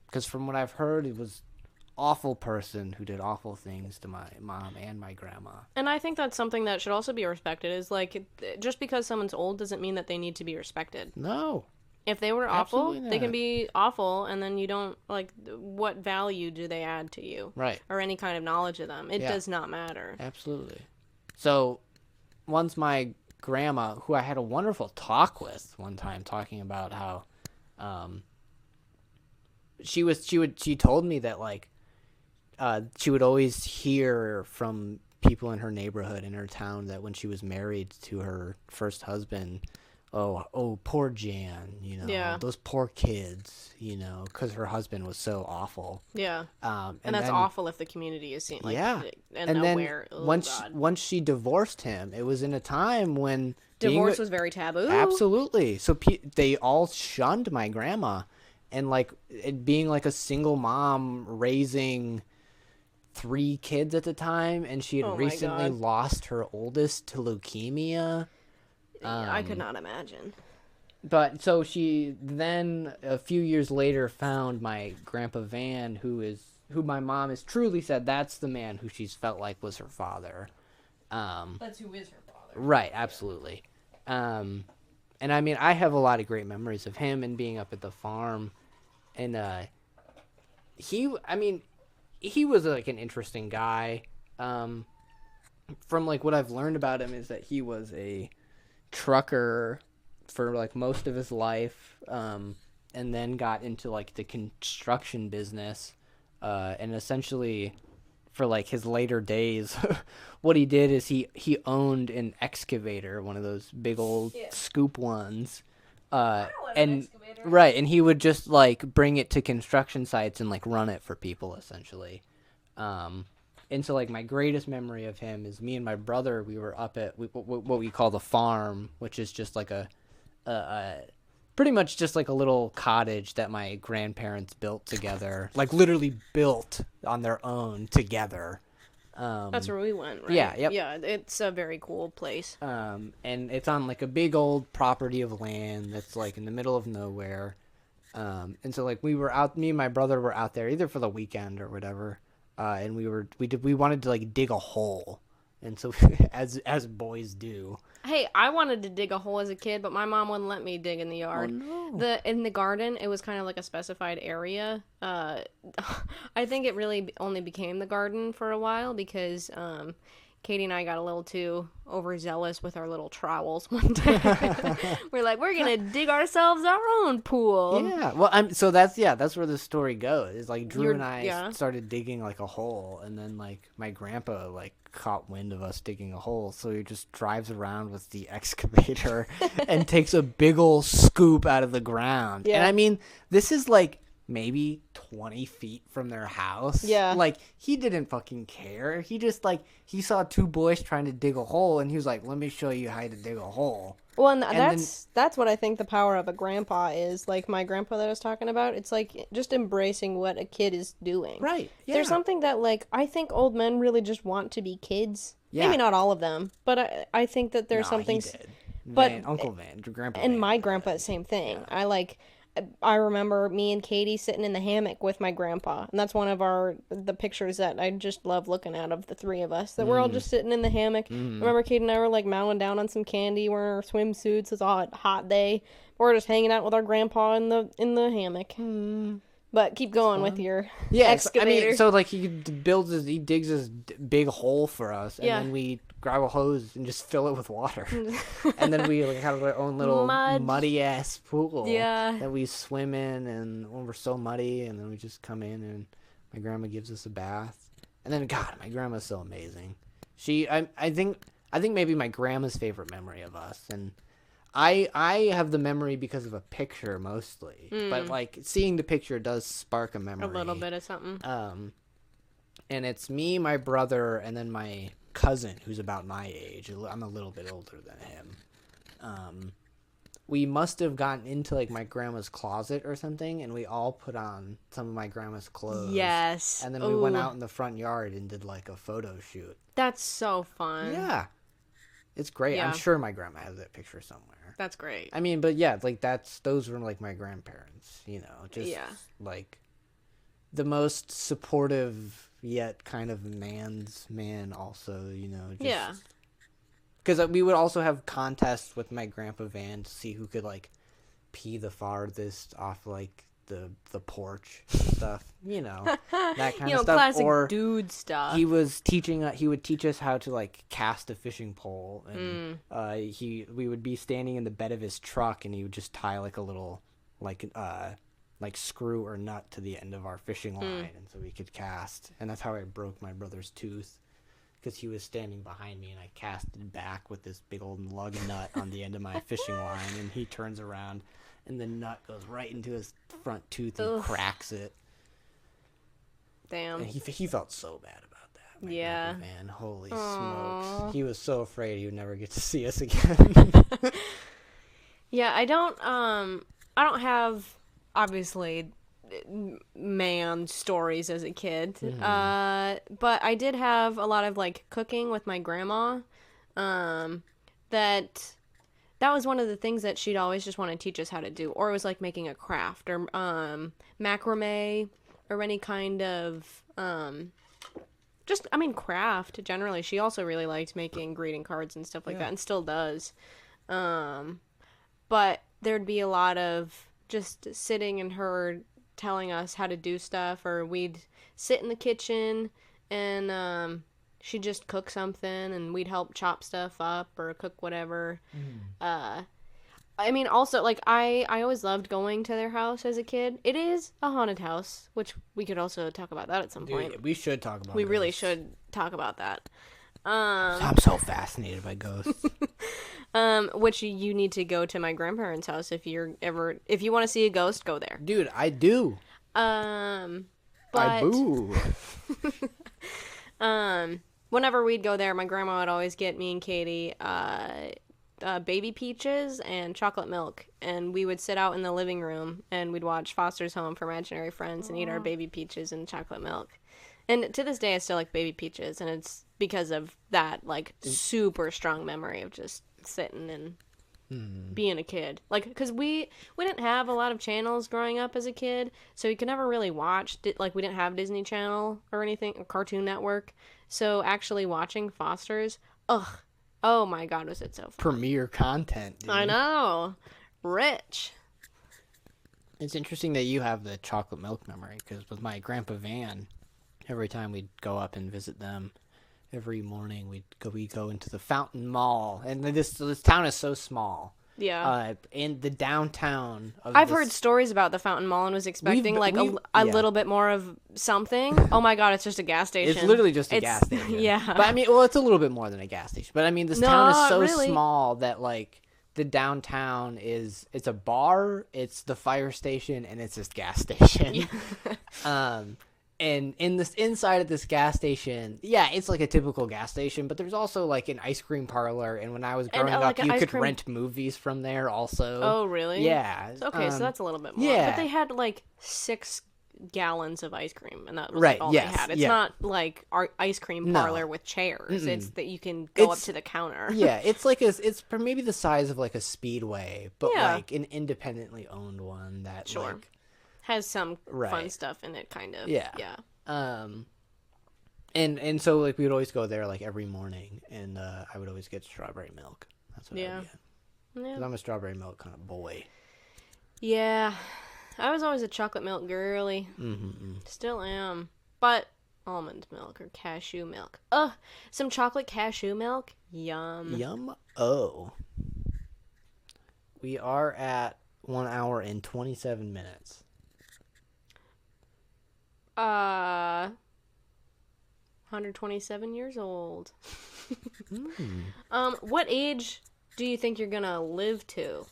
Because from what I've heard, he was awful person who did awful things to my mom and my grandma. And I think that's something that should also be respected, is like, just because someone's old doesn't mean that they need to be respected. No. If they were awful, Absolutely they can not. be awful, and then you don't, like, what value do they add to you? Right. Or any kind of knowledge of them. It does not matter. Absolutely. So, once my grandma, who I had a wonderful talk with one time, talking about how, she told me that, like, she would always hear from people in her neighborhood, in her town, that when she was married to her first husband, oh, poor Jan, you know, those poor kids, you know, because her husband was so awful. Yeah. And that's then, awful if the community is seen, like, and nowhere. Then once she divorced him, it was in a time when divorce was very taboo. Absolutely. So they all shunned my grandma, and like it being like a single mom raising 3 kids at the time, and she had Oh my recently God. lost her oldest to leukemia. I could not imagine. But so she then a few years later found my grandpa Van, who my mom has truly said that's the man who she's felt like was her father. That's who is her father. Right, absolutely. And I mean, I have a lot of great memories of him and being up at the farm, and he was like an interesting guy. From like what I've learned about him is that he was a trucker for like most of his life, and then got into like the construction business, and essentially for like his later days what he did is he owned an excavator, one of those big old scoop ones, and right, and he would just like bring it to construction sites and like run it for people essentially. And so like my greatest memory of him is me and my brother, we were up at what we call the farm, which is just like a pretty much just like a little cottage that my grandparents built together, like literally built on their own together. That's where we went, right? Yeah, yep. Yeah, it's a very cool place. And it's on like a big old property of land that's like in the middle of nowhere. And so like we me and my brother were out there either for the weekend or whatever. And we wanted to like dig a hole. And so as boys do. Hey, I wanted to dig a hole as a kid, but my mom wouldn't let me dig in the yard. Oh, no. In the garden, it was kind of like a specified area. I think it really only became the garden for a while because Katie and I got a little too overzealous with our little trowels one day. We're like, we're gonna dig ourselves our own pool. Yeah, well, so that's where the story goes. Is like Drew and I yeah. started digging like a hole, and then like my grandpa like caught wind of us digging a hole, so he just drives around with the excavator and takes a big old scoop out of the ground. Yeah. And I mean, this is like maybe 20 feet from their house. Yeah. Like, he didn't fucking care. He just, like, he saw 2 boys trying to dig a hole, and he was like, let me show you how to dig a hole. Well, and that's what I think the power of a grandpa is. Like, my grandpa that I was talking about, it's like just embracing what a kid is doing. Right, yeah. There's something that, like, I think old men really just want to be kids. Yeah. Maybe not all of them, but I think that there's something... he did. But Uncle Van, Grandpa and Van. my grandpa, same thing. Yeah. I remember me and Katie sitting in the hammock with my grandpa, and that's one of the pictures that I just love looking at of the 3 of us. That we're all just sitting in the hammock. I remember Katie and I were like mowing down on some candy, wearing our swimsuits. It's a hot day. We're just hanging out with our grandpa in the hammock. But keep going with your excavator. I mean, so like he digs this big hole for us, and then we grab a hose and just fill it with water, and then we like have our own little muddy ass pool that we swim in, and when we're so muddy, and then we just come in, and my grandma gives us a bath, and then God, my grandma's so amazing. I think maybe my grandma's favorite memory of us, and I have the memory because of a picture mostly, but like seeing the picture does spark a memory. A little bit of something. And it's me, my brother, and then my cousin who's about my age. I'm a little bit older than him. We must have gotten into like my grandma's closet or something, and we all put on some of my grandma's clothes. Yes. And then we went out in the front yard and did like a photo shoot. That's so fun. Yeah. It's great. Yeah. I'm sure my grandma has that picture somewhere. That's great. I mean, but yeah, like those were like my grandparents, you know, just like the most supportive yet kind of man's man also, you know. Just, because we would also have contests with my grandpa Van to see who could like pee the farthest off like the porch and stuff, you know, that kind of stuff. Classic or dude stuff. he would teach us how to like cast a fishing pole, and we would be standing in the bed of his truck, and he would just tie like a little like screw or nut to the end of our fishing line, and so we could cast. And that's how I broke my brother's tooth, because he was standing behind me, and I casted back with this big old lug nut on the end of my fishing line, and he turns around, and the nut goes right into his front tooth and cracks it. Damn. And he felt so bad about that. Yeah. Man, holy smokes. He was so afraid he would never get to see us again. Yeah, I don't have, obviously, man stories as a kid. But I did have a lot of like cooking with my grandma. That was one of the things that she'd always just want to teach us how to do, or it was like making a craft or macrame or any kind of craft generally. She also really liked making greeting cards and stuff like that, and still does. But there'd be a lot of just sitting and her telling us how to do stuff, or we'd sit in the kitchen and she'd just cook something and we'd help chop stuff up or cook whatever. Also, like, I always loved going to their house as a kid. It is a haunted house, which we could also talk about that at some point. We should talk about We really should talk about that. I'm so fascinated by ghosts. Which you need to go to my grandparents' house if you want to see a ghost, go there. Dude, I do. But I boo. Whenever we'd go there, my grandma would always get me and Katie baby peaches and chocolate milk, and we would sit out in the living room and we'd watch Foster's Home for Imaginary Friends and eat our baby peaches and chocolate milk. And to this day, I still like baby peaches, and it's because of that, like, super strong memory of just sitting and being a kid. Like, because we didn't have a lot of channels growing up as a kid, so you could never really watch, like, we didn't have Disney Channel or anything, or Cartoon Network, so actually watching Foster's, oh my god, was it so fun. Premier content, dude. I know. Rich. It's interesting that you have the chocolate milk memory, because with my Grandpa Van, every time we'd go up and visit them, every morning we'd go into the Fountain Mall, and this town is so small. Yeah. In the downtown of I've heard stories about the Fountain Mall and was expecting a little bit more of something. Oh my god, it's just a gas station. It's literally just a gas station. Yeah. But I mean, well, it's a little bit more than a gas station. But I mean, this town is so really small that, like, the downtown it's a bar, it's the fire station, and it's this gas station. And in this inside of this gas station, yeah, it's like a typical gas station, but there's also like an ice cream parlor. And when I was growing up, you could rent movies from there also. Oh, really? Yeah. Okay, so that's a little bit more. Yeah. But they had like 6 gallons of ice cream, and that was like all they had. It's not like our ice cream parlor with chairs. It's that you can go up to the counter. Yeah, it's like it's maybe the size of like a Speedway, but like an independently owned one that like has some fun stuff in it, kind of. Yeah. And so like we would always go there like every morning, and I would always get strawberry milk. That's what I would get. Yeah. 'Cause I'm a strawberry milk kind of boy. Yeah, I was always a chocolate milk girly. Still am, but almond milk or cashew milk. Ugh, some chocolate cashew milk. Yum. Yum. Oh. We are at 1 hour and 27 minutes. 127 years old. What age do you think you're gonna live to?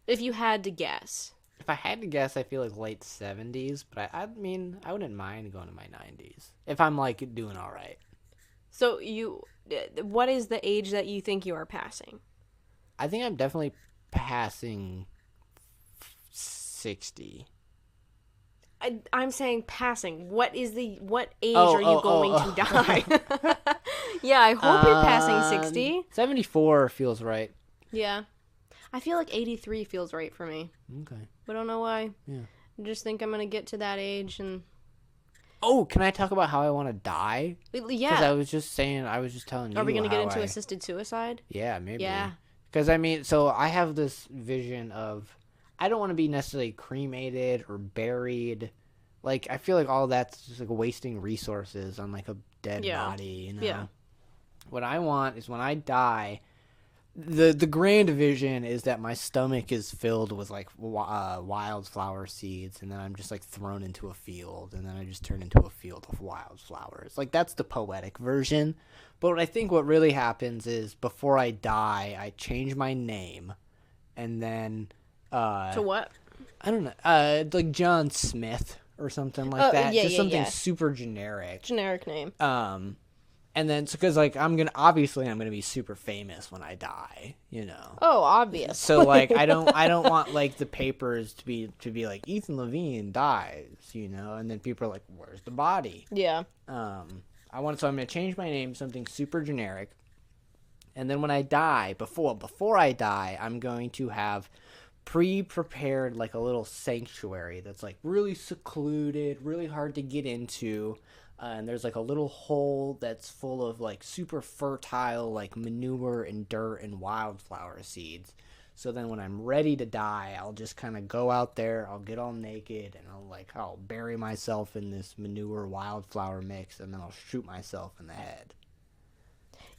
If you had to guess. If I had to guess, I feel like late 70s, but I mean, I wouldn't mind going to my 90s if I'm like doing all right. So what is the age that you think you are passing? I think I'm definitely passing 60. I'm saying passing. What age are you going to die? Yeah, I hope you're passing 60. 74 feels right. Yeah. I feel like 83 feels right for me. Okay. I don't know why. Yeah. I just think I'm going to get to that age and... Oh, can I talk about how I want to die? Yeah. Because I was just telling you. Are we going to get into assisted suicide? Yeah, maybe. Yeah. Because, I mean, so I have this vision of... I don't want to be necessarily cremated or buried. Like, I feel like all that's just like wasting resources on like a dead body, you know? Yeah. What I want is when I die, the grand vision is that my stomach is filled with like wildflower seeds, and then I'm just like thrown into a field, and then I just turn into a field of wildflowers. Like, that's the poetic version. But I think what really happens is before I die, I change my name, and then... To what? I don't know. Like John Smith or something like that. Yeah, Just something yeah. super generic. Generic name. And then, because like I'm gonna be super famous when I die, you know. Oh, obvious. So like I don't want like the papers to be like Ethan Levine dies, you know, and then people are like, where's the body? Yeah. So I'm gonna change my name to something super generic, and then when I die, before I die, I'm going to have pre-prepared like a little sanctuary that's like really secluded, really hard to get into. And there's like a little hole that's full of like super fertile like manure and dirt and wildflower seeds. So then when I'm ready to die, I'll just kind of go out there, I'll get all naked, and I'll bury myself in this manure wildflower mix, and then I'll shoot myself in the head.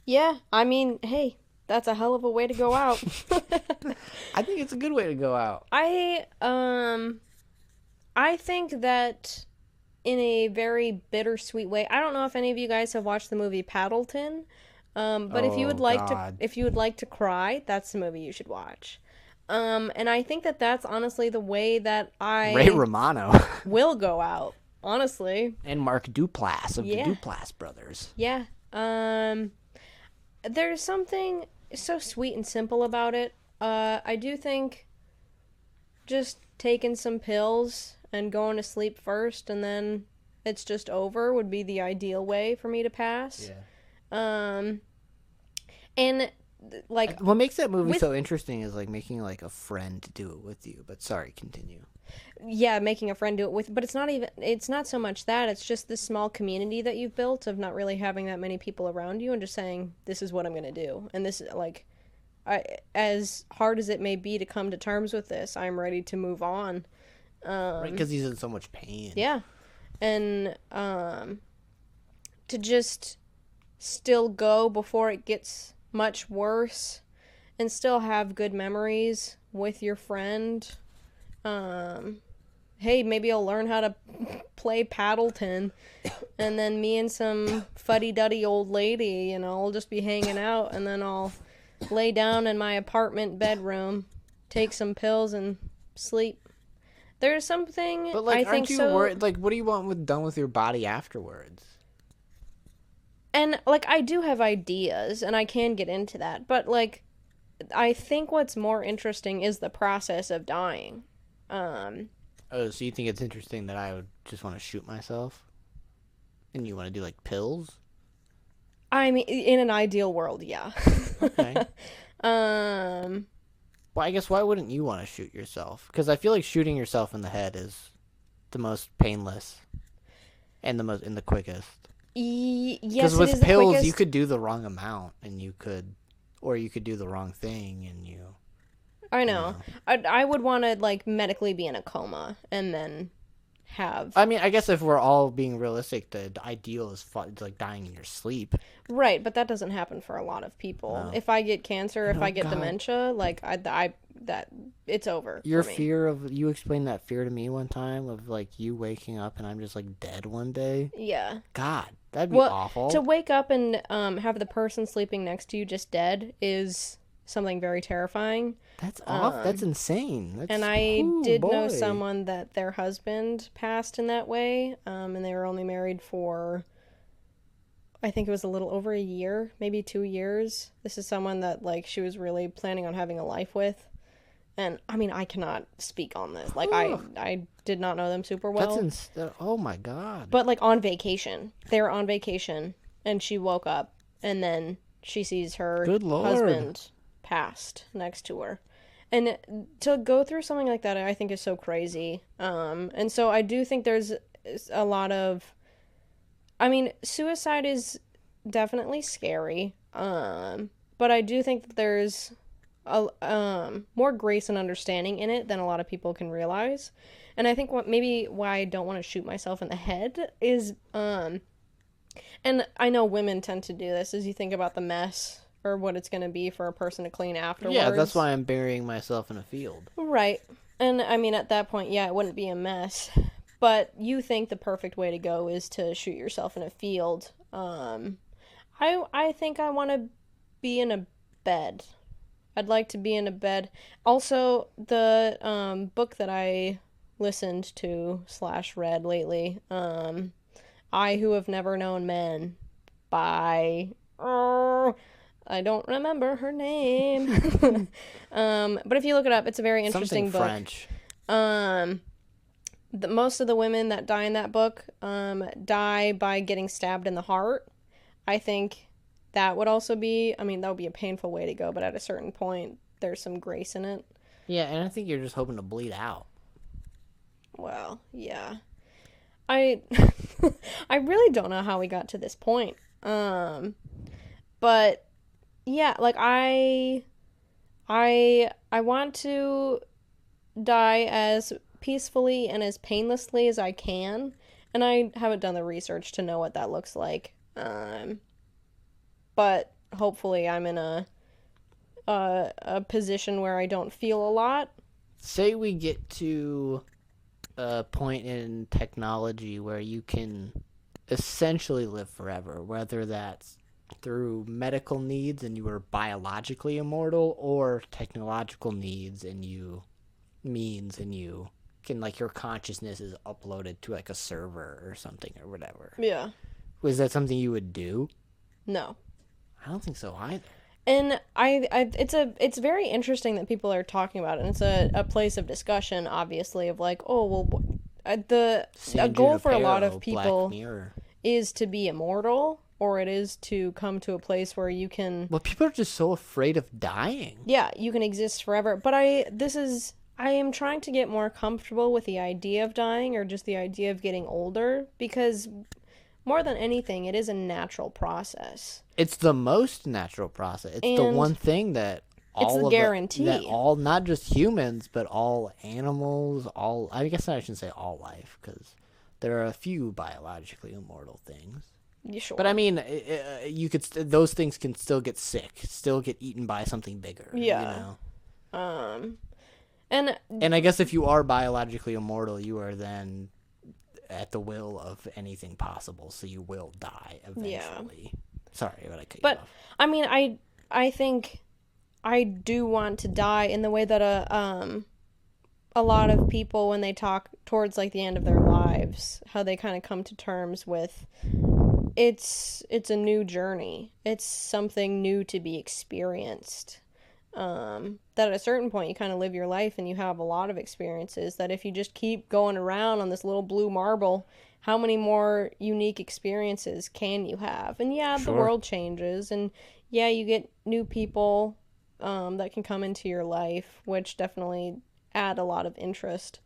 Yeah, I mean, hey, that's a hell of a way to go out. I think it's a good way to go out. I think that in a very bittersweet way. I don't know if any of you guys have watched the movie Paddleton, but if you would like to cry, that's the movie you should watch. And I think that that's honestly the way that I Ray Romano will go out. Honestly, and Mark Duplass of the Duplass brothers. Yeah. There's something so sweet and simple about it. I do think just taking some pills and going to sleep first and then it's just over would be the ideal way for me to pass. Yeah. And like what makes that movie so interesting is like making like a friend do it with you. But sorry, continue. Yeah, making a friend do it with, but it's not so much that, it's just this small community that you've built of not really having that many people around you and just saying, this is what I'm going to do. And this, like, as hard as it may be to come to terms with this, I'm ready to move on. Right, because he's in so much pain. Yeah. And to just still go before it gets much worse and still have good memories with your friend. Hey, maybe I'll learn how to play Paddleton, and then me and some fuddy-duddy old lady, you know, I'll just be hanging out, and then I'll lay down in my apartment bedroom, take some pills, and sleep. There's something, but like, I think aren't you worried? Like, what do you want done with your body afterwards? And, like, I do have ideas, and I can get into that, but, like, I think what's more interesting is the process of dying. Oh, so you think it's interesting that I would just want to shoot myself? And you want to do, like, pills? I mean, in an ideal world, yeah. Okay. Well, I guess why wouldn't you want to shoot yourself? Because I feel like shooting yourself in the head is the most painless and the quickest. Yes, because with pills, you could do the wrong amount, and you could do the wrong thing, and you... I know. I would want to, like, medically be in a coma and then have... I mean, I guess if we're all being realistic, the ideal is like dying in your sleep. Right, but that doesn't happen for a lot of people. No. If I get cancer, if I get dementia, like, it's over. Your fear of... You explained that fear to me one time of, like, you waking up and I'm just, like, dead one day. Yeah. God, that'd be awful. To wake up and have the person sleeping next to you just dead is something very terrifying. That's awful. That's insane. And I did know someone that their husband passed in that way, and they were only married for, I think it was a little over a year, maybe 2 years. This is someone that, like, she was really planning on having a life with. And, I mean, I cannot speak on this. Like, I did not know them super well. Oh, my God. But, like, on vacation. They were on vacation, and she woke up, and then she sees her husband passed next to her. And to go through something like that, I think is so crazy. And so I do think there's a lot of... I mean, suicide is definitely scary. But I do think that there's more grace and understanding in it than a lot of people can realize. And I think why I don't want to shoot myself in the head is... and I know women tend to do this, as you think about the mess... or what it's going to be for a person to clean afterwards. Yeah, that's why I'm burying myself in a field. Right. And, I mean, at that point, yeah, it wouldn't be a mess. But you think the perfect way to go is to shoot yourself in a field. I think I want to be in a bed. I'd like to be in a bed. Also, the book that I listened to / read lately, I Who Have Never Known Men, by I don't remember her name. But if you look it up, it's a very interesting Something book. French. Most of the women that die in that book die by getting stabbed in the heart. I think that would also be, I mean, that would be a painful way to go, but at a certain point, there's some grace in it. Yeah, and I think you're just hoping to bleed out. Well, yeah. I I really don't know how we got to this point. But yeah, like I want to die as peacefully and as painlessly as I can, and I haven't done the research to know what that looks like. But hopefully I'm in a position where I don't feel a lot. Say we get to a point in technology where you can essentially live forever, whether that's through medical needs and you are biologically immortal, or technological needs and you can, like, your consciousness is uploaded to like a server or something or whatever. Yeah. Was that something you would do? No. I don't think so either. And it's very interesting that people are talking about it. And it's a place of discussion, obviously, of like, oh, well, a goal for a lot of people is to be immortal, or it is to come to a place where you can... Well, people are just so afraid of dying. Yeah, you can exist forever. But I am trying to get more comfortable with the idea of dying, or just the idea of getting older, because more than anything, it is a natural process. It's the most natural process. It's the one thing that it's the guarantee. That all, not just humans, but all animals, I guess I shouldn't say all life, because there are a few biologically immortal things. Sure. But I mean, those things can still get sick, still get eaten by something bigger. Yeah. You know? And I guess if you are biologically immortal, you are then at the will of anything possible, so you will die eventually. Yeah. Sorry, but I cut you off. I mean, I think I do want to die in the way that a lot of people, when they talk towards like the end of their lives, how they kind of come to terms with it's a new journey. It's something new to be experienced. That at a certain point you kind of live your life and you have a lot of experiences that if you just keep going around on this little blue marble, how many more unique experiences can you have? And yeah, Sure. The world changes, and yeah, you get new people that can come into your life, which definitely add a lot of interest.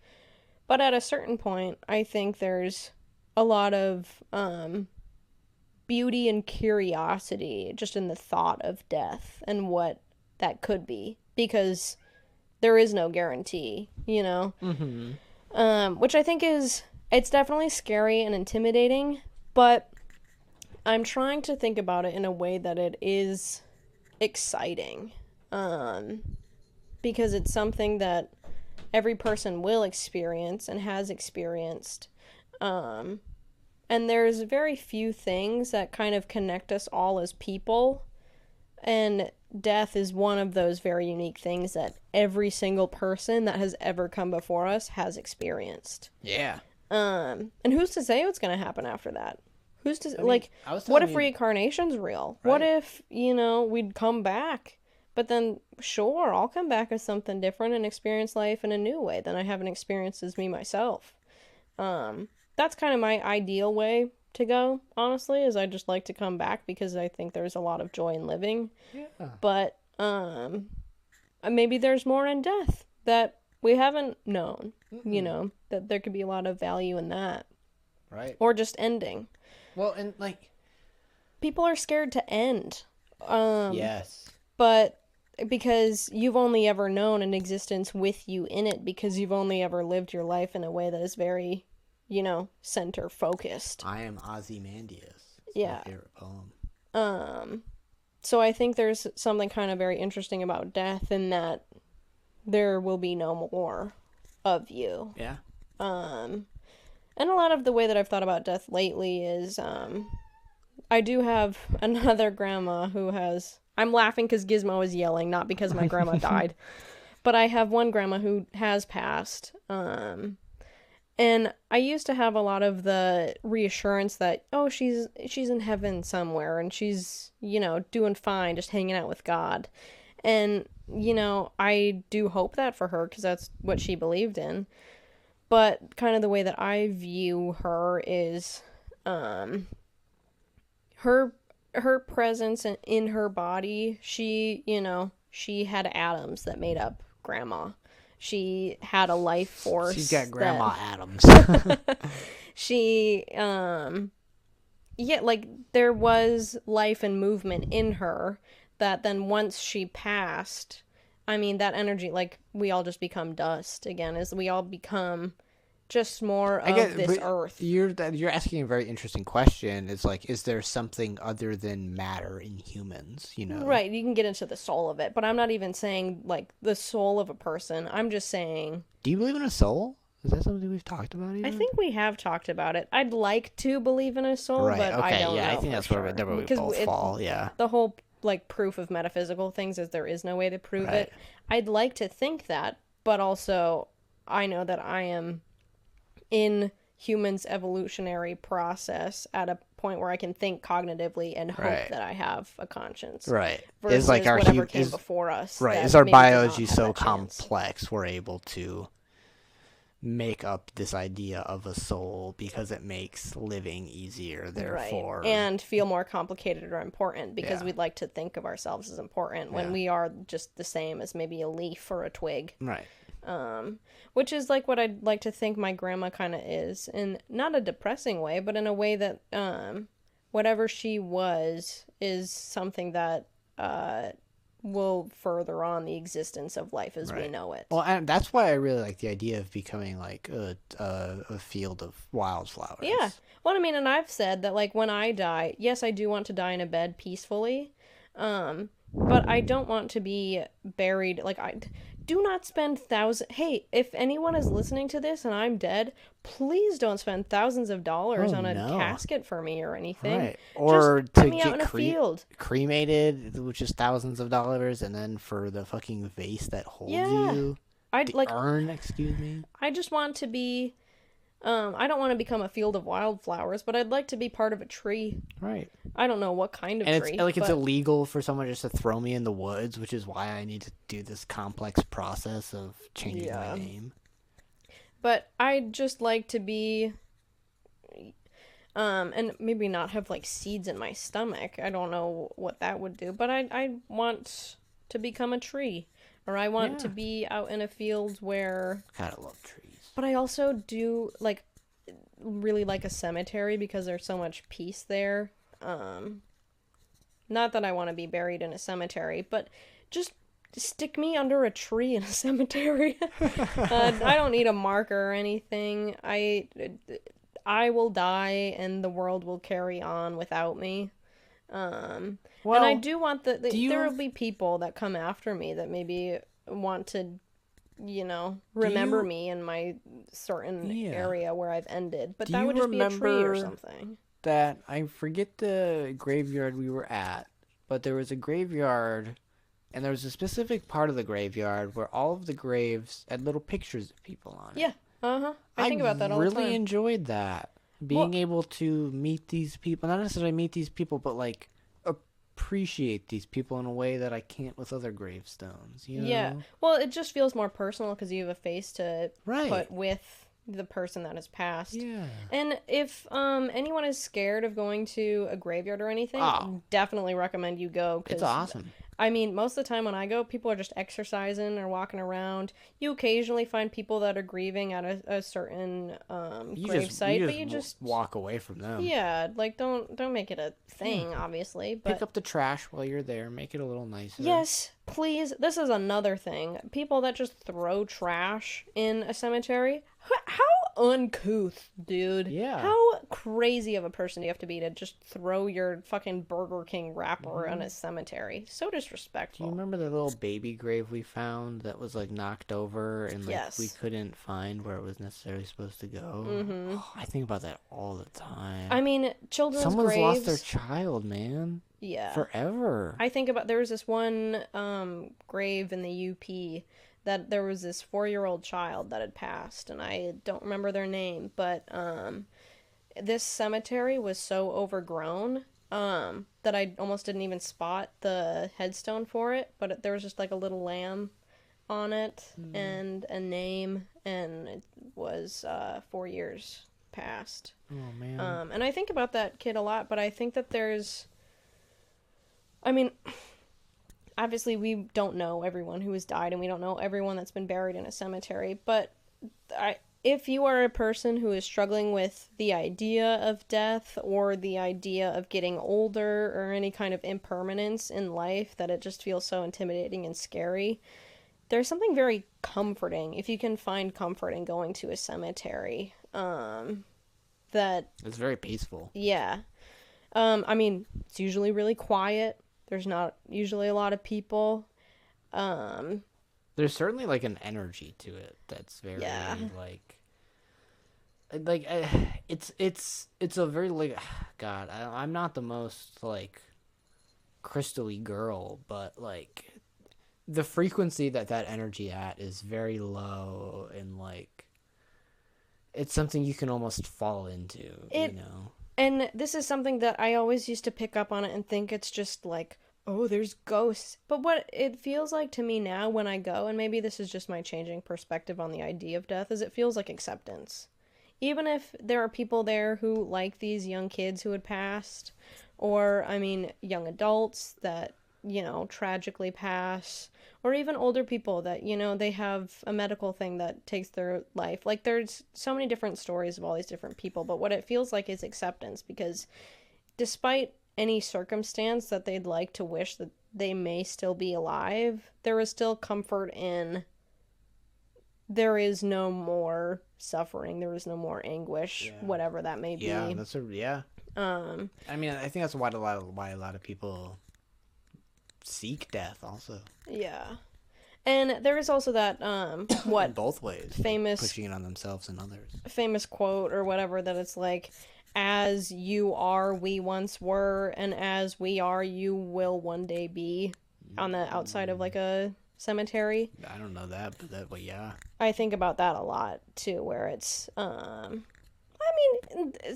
But at a certain point, I think there's a lot of beauty and curiosity just in the thought of death and what that could be, because there is no guarantee, you know? Mm-hmm. Which I think it's definitely scary and intimidating, but I'm trying to think about it in a way that it is exciting, because it's something that every person will experience and has experienced, and there's very few things that kind of connect us all as people, and death is one of those very unique things that every single person that has ever come before us has experienced. Yeah. And who's to say what's going to happen after that? Who's to what if reincarnation's real? Right. What if, we'd come back? But then, sure, I'll come back as something different and experience life in a new way than I haven't experienced as me myself. That's kind of my ideal way to go, honestly, is I just like to come back because I think there's a lot of joy in living. Yeah. But maybe there's more in death that we haven't known, that there could be a lot of value in that. Right. Or just ending. Well, and people are scared to end. Yes. But because you've only ever known an existence with you in it, because you've only ever lived your life in a way that is very, center focused. I am Ozymandias. It's my favorite poem. So I think there's something kind of very interesting about death in that there will be no more of you. Yeah. And a lot of the way that I've thought about death lately is, I do have another grandma who has... I'm laughing because Gizmo is yelling, not because my grandma died. But I have one grandma who has passed. And I used to have a lot of the reassurance that, oh, she's in heaven somewhere and she's, doing fine, just hanging out with God. And, I do hope that for her because that's what she believed in. But kind of the way that I view her is her presence in her body. She had atoms that made up Grandma. She had a life force. She's got Grandma Adams. She like there was life and movement in her that then once she passed, I mean, that energy, like, we all just become dust again, as we all become just more of this earth. You're asking a very interesting question. It's like, is there something other than matter in humans, Right, you can get into the soul of it, but I'm not even saying, like, the soul of a person. I'm just saying... Do you believe in a soul? Is that something we've talked about even? I think we have talked about it. I'd like to believe in a soul, right, but okay, I don't know. I think that's where we both fall, yeah. The whole, like, proof of metaphysical things is there is no way to prove it. I'd like to think that, but also I know that I am in humans' evolutionary process at a point where I can think cognitively and hope that I have a conscience. Right. Versus like whatever came before us. Right. Is our biology so complex we're able to make up this idea of a soul because it makes living easier, therefore. Right. And feel more complicated or important because we'd like to think of ourselves as important when we are just the same as maybe a leaf or a twig. Right. Which is like what I'd like to think my grandma kind of is, in not a depressing way, but in a way that whatever she was is something that will further on the existence of life as we know it. Well, and that's why I really like the idea of becoming like a field of wildflowers. Yeah. Well, I mean, and I've said that, like, when I die, yes, I do want to die in a bed peacefully, but I don't want to be buried, like, do not spend Hey, if anyone is listening to this and I'm dead, please don't spend thousands of dollars on a casket for me or anything. Right. Or just put to me out in a field. Cremated, which is thousands of dollars, and then for the fucking vase that holds you. Urn, excuse me. I just want to be... I don't want to become a field of wildflowers, but I'd like to be part of a tree. Right. I don't know what kind of tree. And it's illegal for someone just to throw me in the woods, which is why I need to do this complex process of changing my name. But I'd just like to be... and maybe not have, like, seeds in my stomach. I don't know what that would do. But I want to become a tree. Or I want to be out in a field where... God, I love trees. But I also do, like, really like a cemetery because there's so much peace there. Not that I want to be buried in a cemetery, but just stick me under a tree in a cemetery. I don't need a marker or anything. I will die and the world will carry on without me. And I do want there will be people that come after me that maybe want to, remember me in my certain area where I've ended. But that would just be a tree or something. That I forget the graveyard we were at, but there was a graveyard, and there was a specific part of the graveyard where all of the graves had little pictures of people on it. Yeah, I think about that all the time. I really enjoyed that. Being able to meet these people, not necessarily meet these people, but like appreciate these people in a way that I can't with other gravestones. Yeah. Well, it just feels more personal because you have a face to put with the person that has passed. Yeah. And if anyone is scared of going to a graveyard or anything, definitely recommend you go. It's awesome. I mean, most of the time when I go, people are just exercising or walking around. You occasionally find people that are grieving at a certain grave site, but you just walk away from them. Yeah, like don't make it a thing, obviously. But pick up the trash while you're there. Make it a little nicer. Yes, please. This is another thing. People that just throw trash in a cemetery. How uncouth, dude. Yeah. How crazy of a person do you have to be to just throw your fucking Burger King wrapper on a cemetery? So disrespectful. Do you remember the little baby grave we found that was like knocked over and like we couldn't find where it was necessarily supposed to go? Mm-hmm. Oh, I think about that all the time. I mean, children's Someone's graves... lost their child, man. Yeah. Forever. I think about... There was this one grave in the UP that there was this 4-year-old child that had passed, and I don't remember their name, but this cemetery was so overgrown that I almost didn't even spot the headstone for it, but there was just like a little lamb on it and a name, and it was 4 years past. Oh man. And I think about that kid a lot, but I think that I mean, obviously we don't know everyone who has died, and we don't know everyone that's been buried in a cemetery, but if you are a person who is struggling with the idea of death or the idea of getting older or any kind of impermanence in life that it just feels so intimidating and scary, there's something very comforting if you can find comfort in going to a cemetery. That It's very peaceful. yeah. I mean, it's usually really quiet. There's not usually a lot of people. There's certainly like an energy to it that's very Yeah. like it's a very like God. I'm not the most like crystally girl, but like the frequency that energy at is very low, and like it's something you can almost fall into, It- you know. And this is something that I always used to pick up on it and think it's just like, oh, there's ghosts. But what it feels like to me now when I go, and maybe this is just my changing perspective on the idea of death, is it feels like acceptance. Even if there are people there who like these young kids who had passed, or, I mean, young adults that, tragically pass, or even older people that, they have a medical thing that takes their life. Like, there's so many different stories of all these different people, but what it feels like is acceptance, because despite any circumstance that they'd like to wish that they may still be alive, there is still comfort in there is no more suffering, there is no more anguish, Yeah. whatever that may be. Yeah, that's yeah. Um, I mean, I think that's why a lot of people seek death also. yeah. And there is also that In what both ways. famous Pushing it on themselves and others. famous quote or whatever, that it's like, as you are we once were, and as we are you will one day be, on the outside of like a cemetery. I don't know that, but yeah. I think about that a lot too, where it's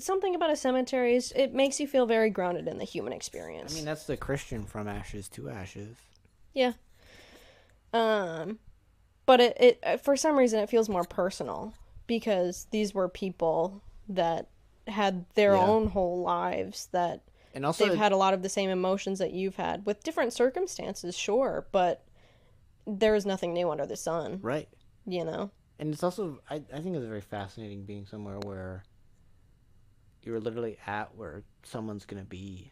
something about a cemetery is it makes you feel very grounded in the human experience. I mean, that's the Christian from ashes to ashes. Yeah. But it for some reason it feels more personal, because these were people that had their Yeah. own whole lives, that And also, they've had a lot of the same emotions that you've had with different circumstances, sure, but there is nothing new under the sun, right. you know? And it's also, I think it's very fascinating being somewhere where you're literally at where someone's going to be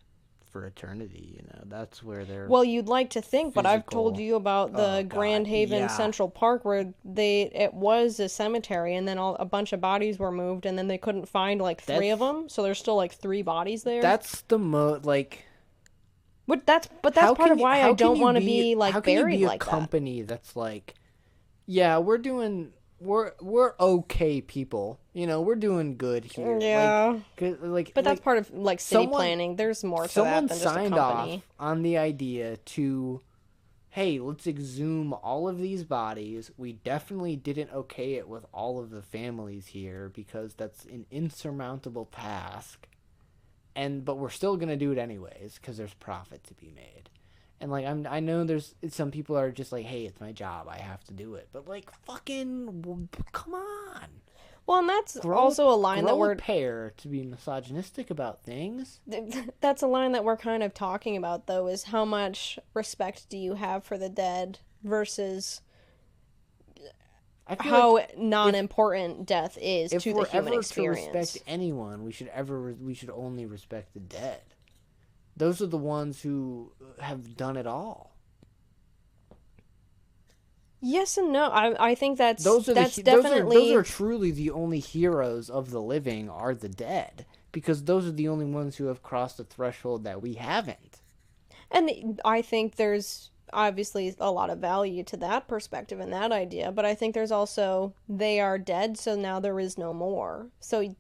for eternity, you know? That's where they're... Well, you'd like to think, but I've told Physical. you about the Oh, God, Grand Haven yeah. Central Park, where it was a cemetery, and then a bunch of bodies were moved, and then they couldn't find like three of them, so there's still like 3 bodies there. That's the like... But that's how part can of why how I can don't you want to be like how can buried you be a like that. company that's like, yeah, we're okay people, you know, we're doing good here. Yeah. Like But that's part of like city someone- planning. There's more to that someone than just a signed company. off on the idea to, hey, let's exhume all of these bodies. We definitely didn't okay it with all of the families here because that's an insurmountable task. But we're still gonna do it anyways because there's profit to be made. And like I know there's some people are just like, hey, it's my job, I have to do it. But like, fucking, come on. Well, and that's also a line that grow we're a pair to be misogynistic about things. that's a line that we're kind of talking about, though, is how much respect do you have for the dead versus I feel how like non-important death is if to the we're human ever experience. to respect anyone, we should only respect the dead. Those are the ones who have done it all. Yes and no. I think that's Those are definitely those are truly the only heroes of the living are the dead, because those are the only ones who have crossed the threshold that we haven't. And I think there's obviously a lot of value to that perspective and that idea, but I think there's also they are dead, so now there is no more. So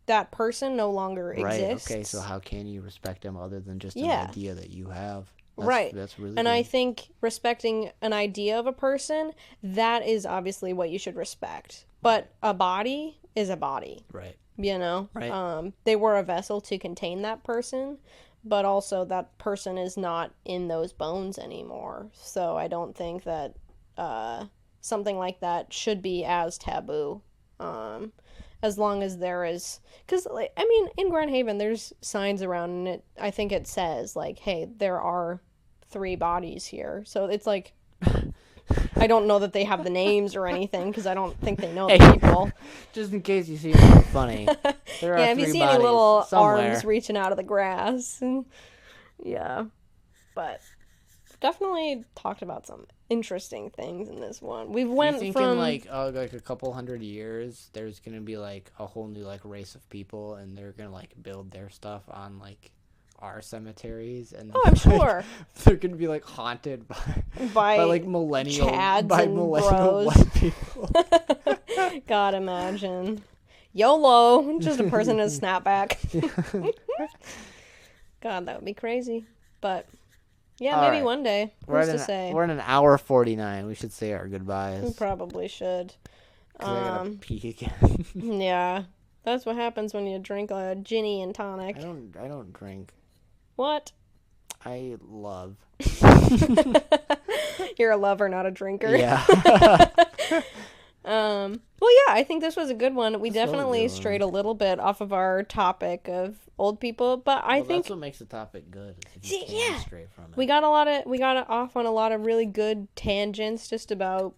that person no longer Right. exists. Okay. So how can you respect them other than just Yeah. an idea that you have? Right. That's really And good. I think respecting an idea of a person, that is obviously what you should respect. But a body is a body, Right. you know? Right. They were a vessel to contain that person, but also that person is not in those bones anymore. So I don't think that something like that should be as taboo. As long as there is, because like, I mean, in Grand Haven there's signs around, and I think it says like, hey, there are 3 bodies here. So it's like, I don't know that they have the names or anything, because I don't think they know the people. Just in case you see anything funny, there are Yeah, if you 3 see any bodies little somewhere. arms reaching out of the grass. Yeah, but definitely talked about some interesting things in this one. We've Do you went think from in like a couple hundred years, there's gonna be like a whole new like race of people, and they're gonna like build their stuff on like our cemeteries, and I'm sure. they're gonna be like haunted by like millennial Chads by and millennial bros. white people. God, imagine. YOLO, just a person in a snapback. God, that would be crazy. But yeah, All maybe right. one day. Who's to say? We're at an hour 49. We should say our We goodbyes. probably should. 'Cause I gotta pee again. Yeah, that's what happens when you drink a ginny and tonic. I don't drink. What? I love. You're a lover, not a drinker. Yeah. Well, yeah, I think this was a good one. We This was a definitely good one. strayed a little bit off of our topic of old people, but I Well, think that's what makes the topic good. Is if you See, can yeah. stray from it. we got off on a lot of really good tangents just about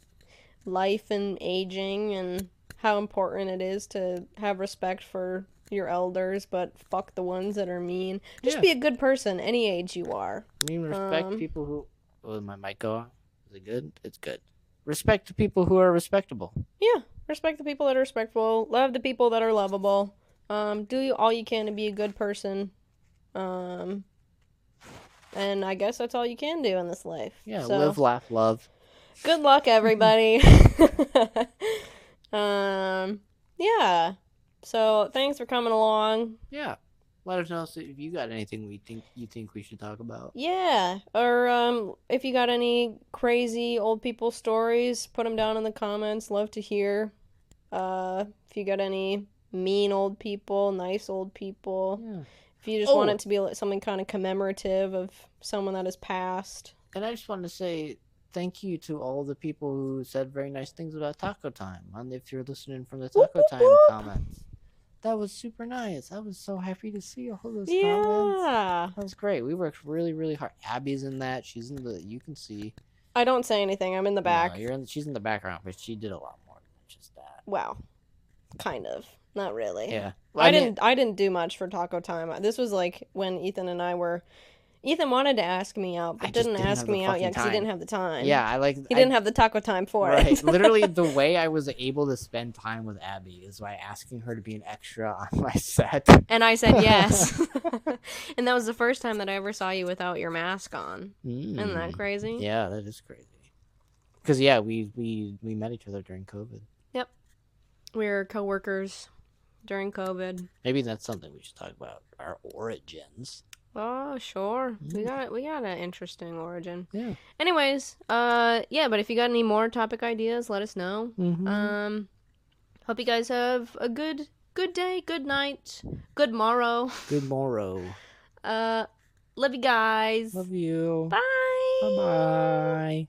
life and aging and how important it is to have respect for your elders, but fuck the ones that are mean. Just Yeah. be a good person any age you are. I mean, respect people who. Oh, my mic go on? Is it good? It's good. Respect the people who are respectable. Yeah, respect the people that are respectful. Love the people that are lovable. Do all you can to be a good person. And I guess that's all you can do in this life. Yeah, So, live, laugh, love. good luck, everybody. Yeah. So thanks for coming along. Yeah. Let us know if you got anything you think we should talk about. Yeah. Or if you got any crazy old people stories, put them down in the comments. Love to hear. If you got any mean old people, nice old people. Yeah. If you just want it to be like something kind of commemorative of someone that has passed. And I just wanted to say thank you to all the people who said very nice things about Taco Time. And if you're listening from the Taco Time comments, that was super nice. I was so happy to see all those comments. Yeah. That was great. We worked really, really hard. Abby's in that. She's in the. You can see. I don't say anything. I'm in the back. No, she's in the background, but she did a lot more than just that. Well, kind of. Not really. Yeah. I didn't do much for Taco Time. This was like when Ethan and I were. Ethan wanted to ask me out, but didn't ask have the me out fucking yet because he time. didn't have the time. Yeah, He didn't have the Taco Time for Right. it. Literally, the way I was able to spend time with Abby is by asking her to be an extra on my set. And I said yes. And that was the first time that I ever saw you without your mask on. Isn't that crazy? Yeah, that is crazy. Because yeah, we met each other during COVID. Yep. We were coworkers during COVID. Maybe that's something we should talk about. Our origins. Oh, sure. We got an interesting origin. Yeah. Anyways, yeah, but if you got any more topic ideas, let us know. Mm-hmm. Hope you guys have a good day, good night, good morrow. Good morrow. Love you guys. Love you. Bye. Bye-bye.